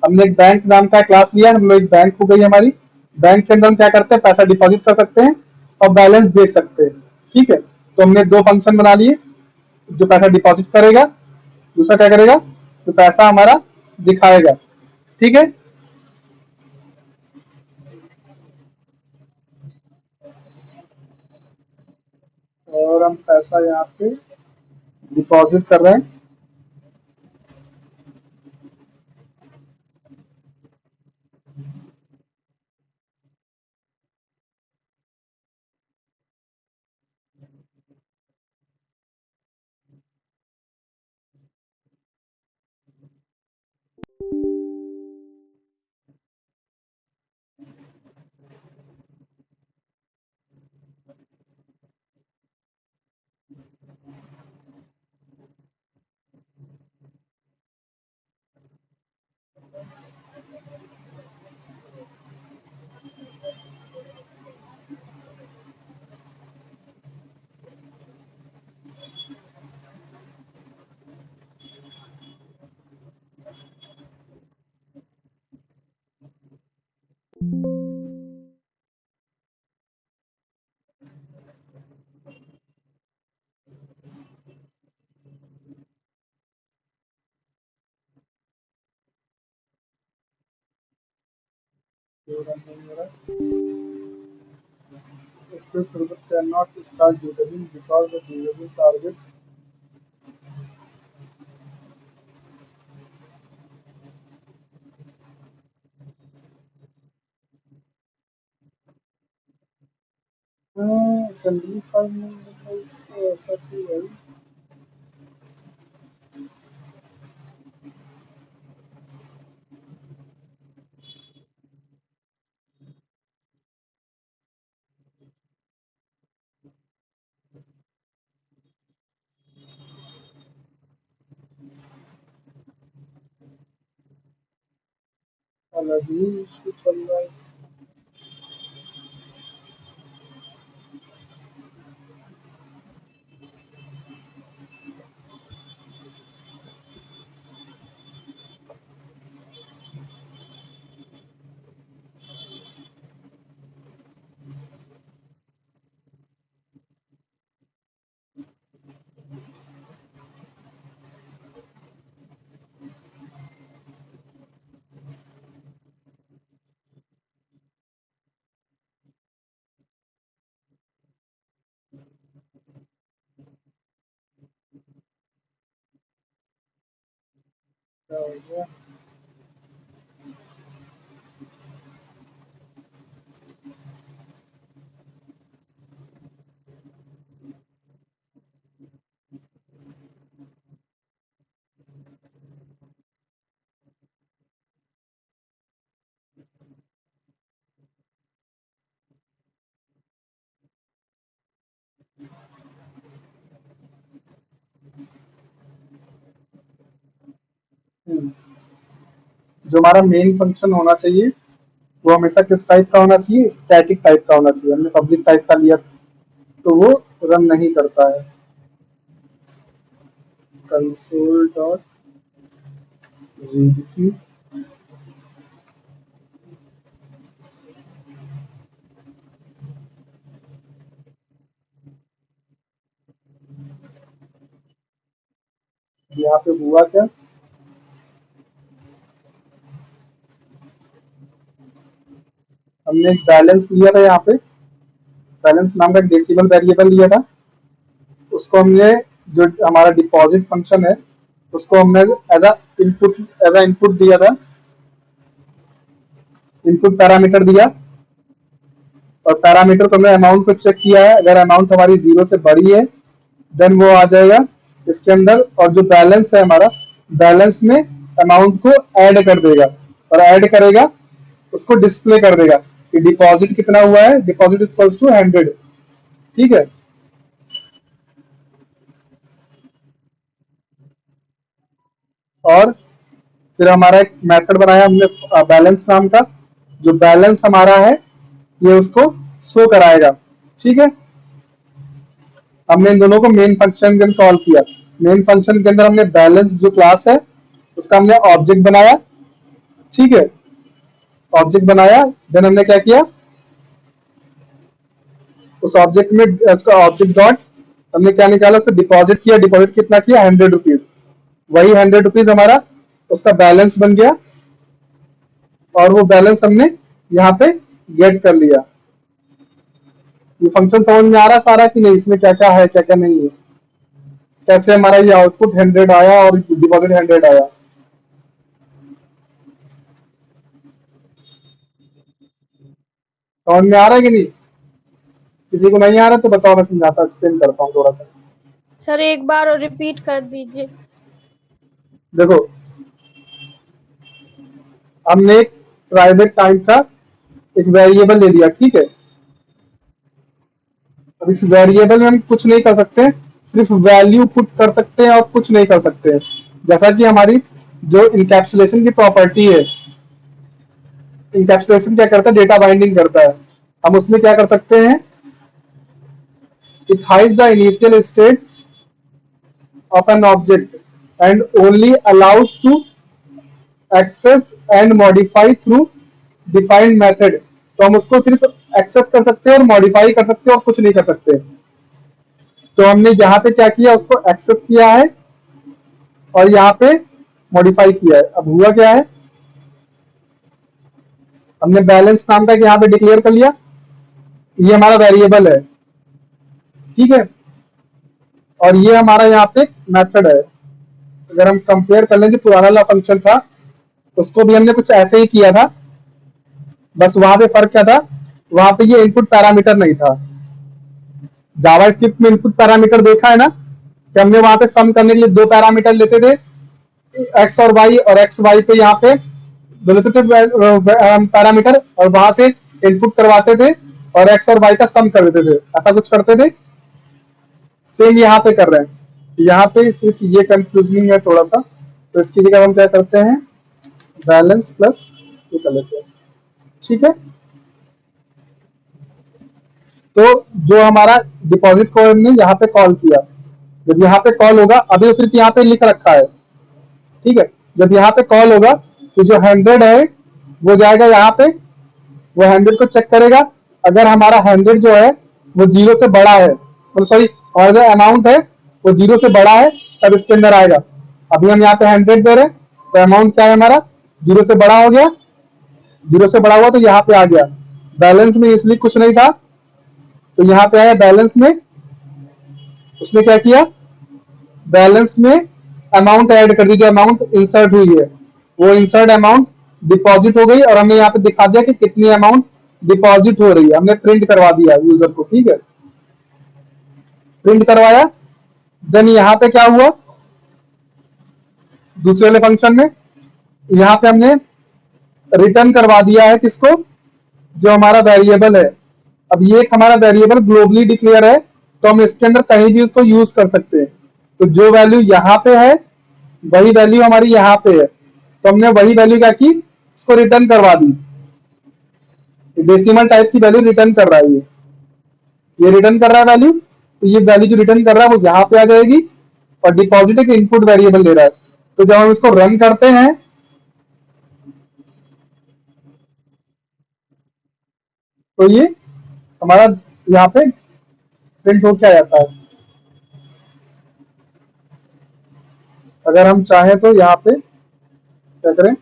Speaker 1: हमने एक बैंक नाम का क्लास लिया, हम लोग एक बैंक हो गई हमारी। बैंक के अंदर हम क्या करते हैं, पैसा डिपॉजिट कर सकते हैं और बैलेंस देख सकते हैं। ठीक है, तो हमने दो फंक्शन बना लिए, जो पैसा डिपॉजिट करेगा, दूसरा क्या करेगा, तो पैसा हमारा दिखाएगा। ठीक है, और हम पैसा यहाँ पे डिपॉजिट कर रहे हैं। इसके server can not start debugging because the debugging target assembly file में इसके ऐसा क्यों है? अलग ही इशू चल रहा है क्या हो गया? हम्म, जो हमारा मेन फंक्शन होना चाहिए वो हमेशा किस टाइप का होना चाहिए? स्टैटिक टाइप का होना चाहिए। हमने पब्लिक टाइप का लिया तो वो रन नहीं करता है। कंसोल डॉट जीडीक्यू यहाँ पे हुआ क्या? हमने एक बैलेंस लिया था, यहाँ पे बैलेंस नाम का एक डेसिमल वेरिएबल लिया था। उसको हमने जो हमारा डिपॉजिट फंक्शन है उसको हमने एज अ इनपुट दिया था, इनपुट पैरामीटर दिया और पैरामीटर को हमने अमाउंट को चेक किया है। अगर अमाउंट हमारी 0 से बड़ी है देन वो आ जाएगा इसके अंदर, और जो बैलेंस है हमारा बैलेंस में अमाउंट को ऐड कर देगा और ऐड करेगा उसको डिस्प्ले कर देगा कि डिपॉजिट कितना हुआ है, डिपॉजिट इक्वल्स टू 100। ठीक है। और फिर हमारा एक मेथड बनाया हमने बैलेंस नाम का, जो बैलेंस हमारा है ये उसको शो कराएगा। ठीक है। हमने इन दोनों को मेन फंक्शन के अंदर कॉल किया। मेन फंक्शन के अंदर हमने बैलेंस जो क्लास है उसका हमने ऑब्जेक्ट बनाया। ठीक है। ऑब्जेक्ट बनाया देन हमने क्या किया, उस ऑब्जेक्ट में उसका ऑब्जेक्ट डॉट हमने क्या निकाला, उसका डिपॉजिट किया। डिपॉजिट कितना किया? 100 रुपीज। वही 100 रुपीज हमारा उसका बैलेंस बन गया और वो बैलेंस हमने यहाँ पे गेट कर लिया। ये फंक्शन समझ में आ रहा सारा कि नहीं? इसमें क्या क्या है क्या क्या नहीं है, कैसे हमारा ये आउटपुट 100 आया और डिपॉजिट 100 आया। समझ में आ रहा है कि नहीं? किसी को नहीं आ रहा तो बताओ, मैं समझाता एक्सप्लेन करता हूँ थोड़ा सा।
Speaker 2: सर एक बार और रिपीट कर दीजिए।
Speaker 1: देखो, हमने एक प्राइवेट टाइप का एक वेरिएबल ले लिया। ठीक है। अब इस वेरिएबल में हम कुछ नहीं कर सकते, सिर्फ वैल्यू पुट कर सकते हैं और कुछ नहीं कर सकते हैं। जैसा कि हमारी जो इनकैप्सुलेशन की प्रॉपर्टी है, इनकैप्सुलेशन क्या करता है? डेटा बाइंडिंग करता है। हम उसमें क्या कर सकते हैं? It hides the initial state of an object and only allows to access and modify through defined method। तो हम उसको सिर्फ एक्सेस कर सकते हैं और मॉडिफाई कर सकते हैं और कुछ नहीं कर सकते। तो हमने यहाँ पे क्या किया, उसको एक्सेस किया है और यहाँ पे मॉडिफाई किया है। अब हुआ क्या है, हमने बैलेंस नाम का यहाँ पे डिक्लेयर कर लिया ये हमारा वेरिएबल है, ठीक है, और ये हमारा यहाँ पे मेथड है। अगर हम कंपेयर कर लें, जो पुराना वाला फंक्शन था उसको भी हमने कुछ ऐसे ही किया था, बस वहां पे फर्क क्या था, वहां पे ये इनपुट पैरामीटर नहीं था। जावास्क्रिप्ट में इनपुट पैरामीटर देखा है ना, कि हमने वहां पे सम करने के लिए दो पैरामीटर लेते थे, एक्स और वाई, और एक्स वाई पे यहाँ पे दो लेते थे पैरामीटर, और वहां से इनपुट करवाते थे और एक्स और वाई का सम कर देते थे, ऐसा कुछ करते थे। सेम यहाँ पे कर रहे हैं, यहाँ पे सिर्फ ये कंफ्यूजिंग है थोड़ा सा, तो इसकी जगह हम क्या करते हैं, बैलेंस प्लस ये कर लेते हैं, ठीक है। तो जो हमारा डिपॉजिट को हमने यहाँ पे कॉल किया, जब यहाँ पे कॉल होगा, अभी तो सिर्फ यहाँ पे लिख रखा है, ठीक है, जब यहाँ पे कॉल होगा तो जो 100 है वो जाएगा यहाँ पे, वो 100 को चेक करेगा, अगर हमारा 100 जो है वो 0 से बड़ा है, मतलब सॉरी, और जो अमाउंट है वो 0 से बड़ा है, तब इसके अंदर आएगा। अभी हम यहाँ पे 100 दे रहे हैं, तो अमाउंट क्या है हमारा, 0 से बड़ा हो गया, 0 से बड़ा हुआ तो यहाँ पे आ गया। बैलेंस में इसलिए कुछ नहीं था, तो यहाँ पे आया बैलेंस में, उसने क्या किया, बैलेंस में अमाउंट ऐड कर दी, जो अमाउंट इंसर्ट हुई है वो इंसर्ट अमाउंट डिपॉजिट हो गई, और हमें यहाँ पे दिखा दिया कि कितनी अमाउंट डिपॉजिट हो रही है, हमने प्रिंट करवा दिया यूजर को, ठीक है, प्रिंट करवाया। देन यहाँ पे क्या हुआ, दूसरे वाले फंक्शन में यहाँ पे हमने रिटर्न करवा दिया है किसको, जो हमारा वेरिएबल है। अब ये एक हमारा वेरिएबल ग्लोबली डिक्लेयर है, तो हम इसके अंदर कहीं भी उसको यूज कर सकते हैं। तो जो वैल्यू यहाँ पे है वही वैल्यू हमारी यहाँ पे है, तो हमने वही वैल्यू क्या की, उसको रिटर्न करवा दी। डेसिमल टाइप की वैल्यू रिटर्न कर रहा है, ये रिटर्न कर रहा है वैल्यू, तो ये वैल्यू जो रिटर्न कर रहा है वो यहाँ पे आ जाएगी, और डिपॉजिट एक इनपुट वेरिएबल ले रहा है। तो जब हम इसको रन करते हैं तो ये हमारा यहाँ पे प्रिंट होके आ जाता है। अगर हम चाहें तो यहाँ पे क्या करें,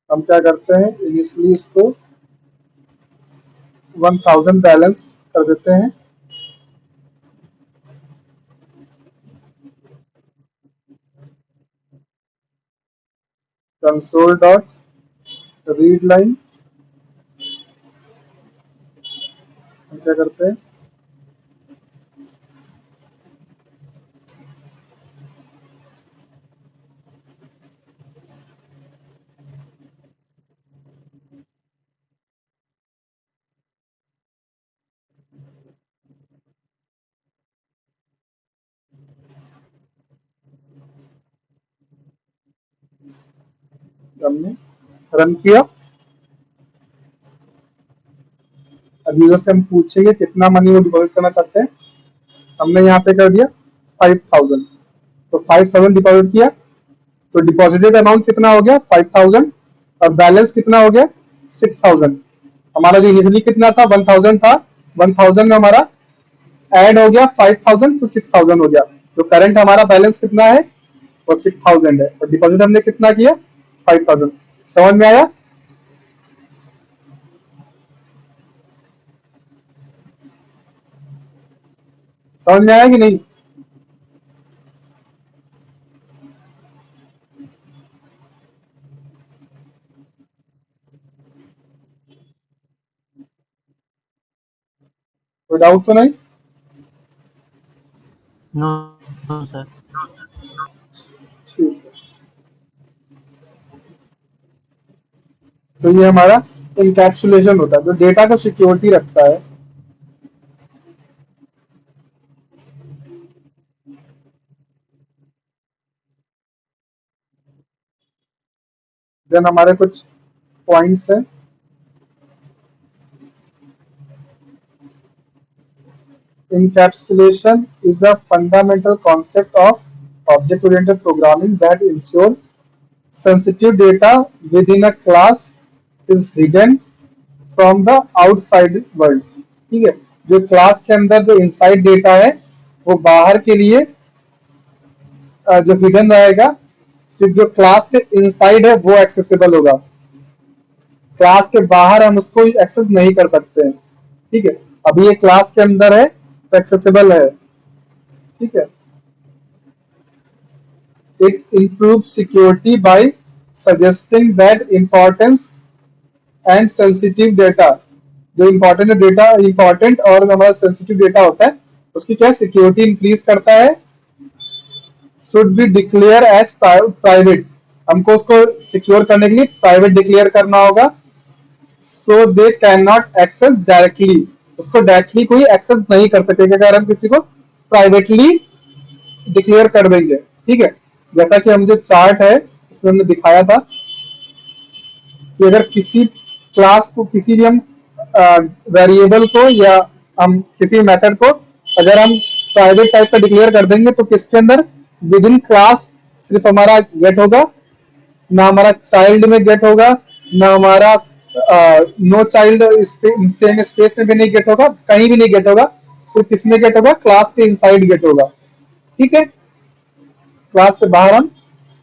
Speaker 1: हम क्या करते हैं, इनिशियली इसको 1000 बैलेंस कर देते हैं, कंसोल डॉट रीड लाइन, हम क्या करते हैं, हमने रन किया। अब यूजर से हम पूछेंगे कितना मनी वो डिपॉजिट करना चाहते हैं, हमने यहाँ पे कर दिया 5000, तो 5000 डिपॉजिट किया, तो डिपॉजिटेड अमाउंट कितना हो गया 5000, और बैलेंस कितना हो गया 6000। हमारा जो इनिशियली कितना था 1000 था, 1000 में हमारा ऐड हो गया 5000, तो 6000 हो गया। तो करंट हमारा बैलेंस कितना है, वो 6000 है, और डिपॉजिट हमने कितना किया 5000। समझ में आया, समझ में आया कि नहीं। कोई डाउट तो नहीं,
Speaker 4: नो सर।
Speaker 1: ठीक है। तो ये हमारा इनकैप्सुलेशन होता है, जो डेटा को सिक्योरिटी रखता है। देन हमारे कुछ पॉइंट्स हैं, encapsulation is a fundamental concept of object oriented programming that ensures sensitive data within a class is hidden from the outside world। ठीक है, जो क्लास के अंदर जो इनसाइड डेटा है वो बाहर के लिए जो हिडन रहेगा, सिर्फ जो क्लास के इनसाइड है वो एक्सेसिबल होगा, क्लास के बाहर हम उसको एक्सेस नहीं कर सकते हैं। ठीक है, अभी ये क्लास के अंदर है तो एक्सेसिबल है। ठीक है, it improves security by suggesting that importance and sensitive data, जो इम्पोर्टेंट डेटा इम्पोर्टेंट और हमारा सेंसिटिव डेटा होता है उसकी क्या सिक्योरिटी इंक्रीज करता है। Should be declare as private, हमको उसको सिक्योर करने के लिए प्राइवेट डिक्लेयर करना होगा। So they can not access directly, उसको डायरेक्टली कोई एक्सेस नहीं कर सकेगा अगर हम किसी को प्राइवेटली डिक्लेयर कर देंगे। ठीक है, जैसा कि हम जो चार्ट है उसमें हमने दिखाया था कि अगर किसी क्लास को किसी भी हम वेरिएबल को या हम किसी मेथड को अगर हम प्राइवेट टाइप का डिक्लेयर कर देंगे तो किसके अंदर विद इन क्लास सिर्फ हमारा गेट होगा, ना हमारा चाइल्ड में गेट होगा, ना हमारा नो चाइल्ड सेम स्पेस में भी नहीं गेट होगा, कहीं भी नहीं गेट होगा, सिर्फ किसमें गेट होगा, क्लास के इनसाइड गेट होगा। ठीक है, क्लास से बाहर हम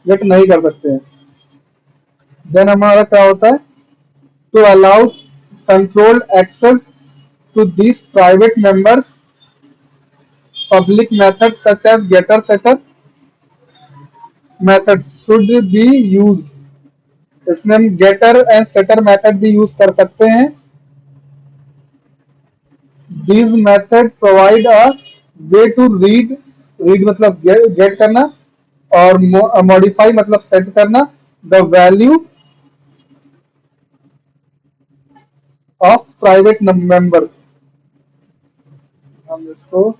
Speaker 1: गेट नहीं कर सकते हैं। देन हमारा क्या होता है, to allow control access to these private members, public methods such as getter setter methods should be used। इसमें हम getter and setter method भी यूज कर सकते हैं। These methods provide a way to read मतलब get करना और modify मतलब set करना the value of private members। हम इसको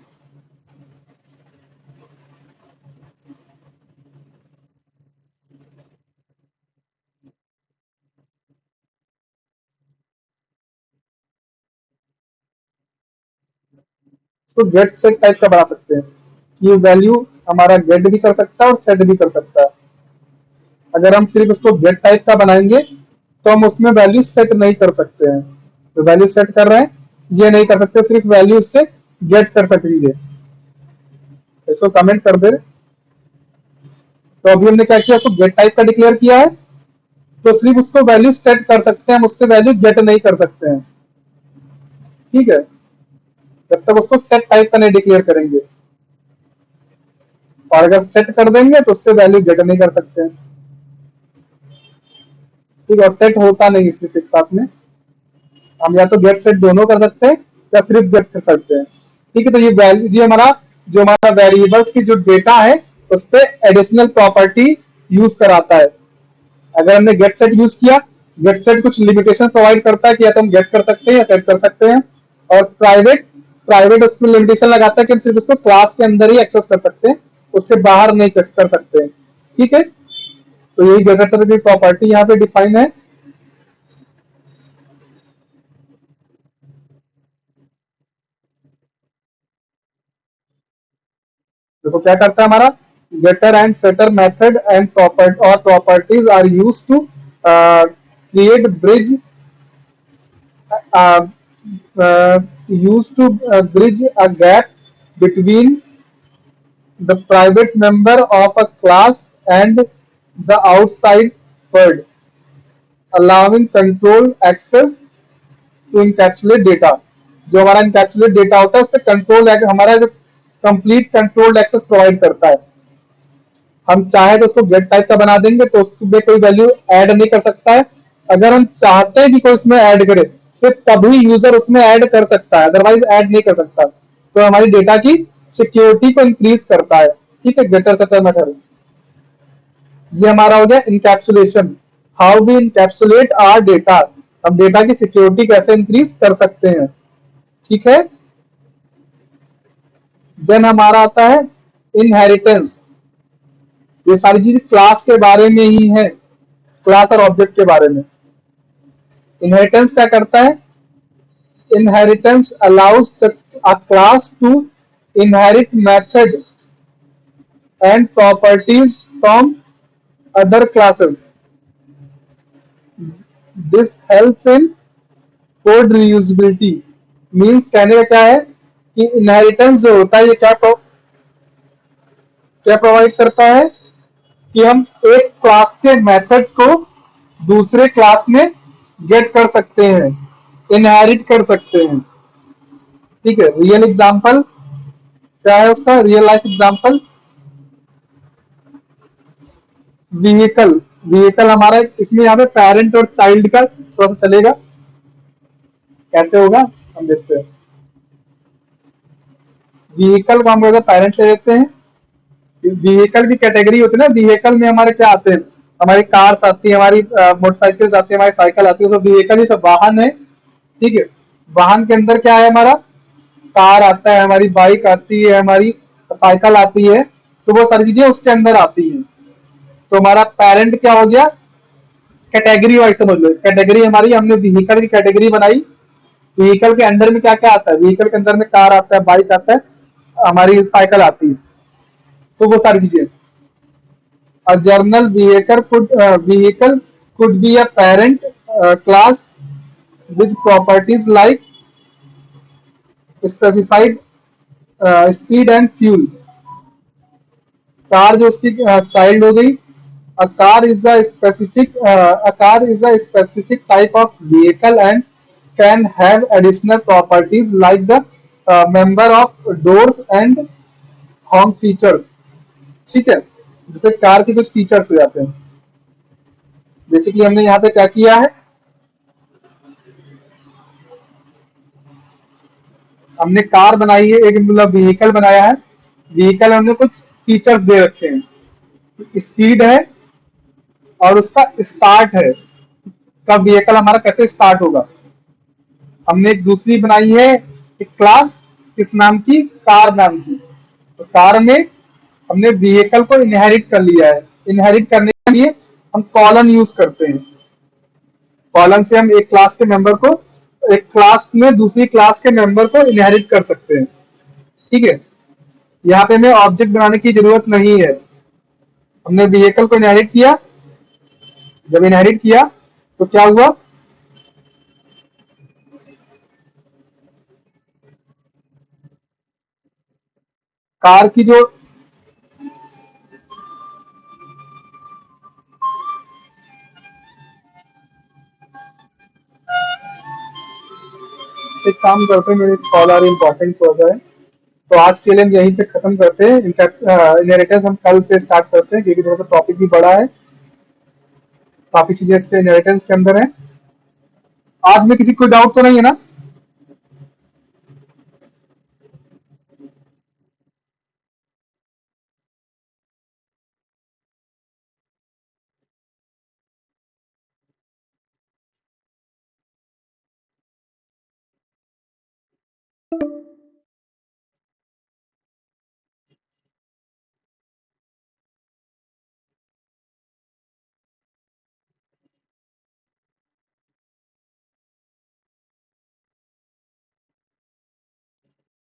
Speaker 1: गेट सेट टाइप का बना सकते हैं। ये वैल्यू हमारा गेट भी कर सकता है और सेट भी कर सकता है। अगर हम सिर्फ उसको गेट टाइप का बनाएंगे तो हम उसमें वैल्यू सेट नहीं कर सकते हैं। तो वैल्यू सेट कर रहे हैं ये नहीं कर सकते, सिर्फ वैल्यू उससे गेट कर सकेंगे। इसको कमेंट कर दे। तो अभी हमने क्या किया, उसको गेट टाइप का डिक्लेयर किया है तो सिर्फ उसको वैल्यू सेट कर सकते हैं, हम उससे वैल्यू गेट नहीं कर सकते हैं। ठीक है, जब तक उसको सेट टाइप का नहीं डिक्लेयर करेंगे, और अगर सेट कर देंगे तो उससे वैल्यू गेट नहीं कर सकते हैं। ठीक है, और सेट होता नहीं सिर्फ एक साथ में, हम या तो गेट सेट दोनों कर सकते हैं या सिर्फ गेट कर सकते हैं। ठीक है, तो ये वैल्यू जो हमारा वेरिएबल्स की जो डेटा है उस पर एडिशनल प्रॉपर्टी यूज कराता है। अगर हमने गेट सेट यूज किया, गेट सेट कुछ लिमिटेशन प्रोवाइड करता है कि या तो हम गेट कर सकते हैं या सेट कर सकते हैं, और प्राइवेट उसमें लिमिटेशन लगाता है कि हम सिर्फ उसको क्लास के अंदर ही एक्सेस कर सकते हैं, उससे बाहर नहीं कर सकते हैं। ठीक है, तो यही गेटर सेट की प्रॉपर्टी यहाँ पे डिफाइन है। देखो क्या करता है हमारा, getter and setter method and properties are used to create bridge uh, bridge a gap between the private member of a class and the outside world, allowing control access to encapsulate data। जो हमारा encapsulate data होता है उस पर control हमारा जो complete controlled access provide करता है। हम चाहे तो उसको गेट टाइप का बना देंगे तो उसमें कोई वैल्यू ऐड नहीं कर सकता है। अगर हम चाहते हैं कि कोई उसमें ऐड करे, सिर्फ तभी यूजर उसमें ऐड कर सकता है, अदरवाइज ऐड नहीं कर सकता। तो हमारी डेटा की सिक्योरिटी को इंक्रीज करता है। ठीक है, गेटर सेटर मेथड ये हमारा हो गया encapsulation, how we encapsulate our data, हम डेटा की सिक्योरिटी कैसे इंक्रीज कर सकते हैं। ठीक है, देन हमारा आता है इनहेरिटेंस। ये सारी चीज क्लास के बारे में ही है, क्लास और ऑब्जेक्ट के बारे में। इनहेरिटेंस क्या करता है, inheritance allows a class to inherit method and properties from other classes. This helps in code reusability. Means कहने का क्या है कि इनहेरिटेंस जो होता है ये क्या प्रोवाइड करता है कि हम एक क्लास के मेथड्स को दूसरे क्लास में गेट कर सकते हैं, इनहेरिट कर सकते हैं। ठीक है, रियल एग्जांपल क्या है उसका, real life example vehicle. Vehicle हमारा इसमें यहाँ पे पेरेंट और चाइल्ड का थोड़ा सा चलेगा, कैसे होगा हम देखते हैं। व्हीकल को हम अगर पेरेंट ले लेते हैं, व्हीकल की कैटेगरी होती है ना, व्हीकल में हमारे क्या आते हैं, हमारी कार्स आती है, हमारी मोटरसाइकिल्स आती है, हमारी साइकिल आती है, सब व्हीकल ही सब वाहन है। ठीक है, वाहन के अंदर क्या है, हमारा कार आता है, हमारी बाइक आती है, हमारी साइकिल आती है, तो वो सारी चीजें उसके अंदर आती हैं। तो हमारा पेरेंट क्या हो गया, कैटेगरी वाइज समझ लो, कैटेगरी हमारी हमने व्हीकल की कैटेगरी बनाई। व्हीकल के अंदर में क्या क्या आता है, व्हीकल के अंदर में कार आता है, बाइक आता है, हमारी साइकिल आती है, तो वो सारी चीजें। A journal vehicle could be a parent class with properties like specified speed and fuel. Car जो उसकी चाइल्ड हो गई। A car is a specific type of vehicle and can have additional properties like the member of doors and horn features। ठीक है, जैसे car के कुछ features हो जाते हैं। बेसिकली हमने यहाँ पे क्या किया है, हमने कार बनाई है, एक मतलब व्हीकल बनाया है। व्हीकल हमने कुछ फीचर्स दे रखे हैं, स्पीड है और उसका स्टार्ट है, कब व्हीकल हमारा कैसे स्टार्ट होगा। हमने एक दूसरी बनाई है एक क्लास, किस नाम की, कार नाम की। तो कार में हमने व्हीकल को इनहेरिट कर लिया है। इनहेरिट करने के लिए हम कॉलन यूज करते हैं। कॉलन से हम एक क्लास के मेंबर को, एक क्लास में दूसरी क्लास के मेंबर को इनहेरिट कर सकते हैं। ठीक है, यहाँ पे हमें ऑब्जेक्ट बनाने की जरूरत नहीं है। हमने व्हीकल को इनहेरिट किया, जब इनहेरिट किया तो क्या हुआ, कार की जो एक काम करते हैं, मेरे कॉल आ रही इंपॉर्टेंट कॉल है, तो आज के लिए हम यहीं पे खत्म करते हैं। इनफैक्ट इनहेरिटेंस हम कल से स्टार्ट करते हैं, क्योंकि थोड़ा सा टॉपिक भी बड़ा है, काफी चीजें इसके इनहेरिटेंस के अंदर है। आज में किसी को डाउट तो नहीं है ना।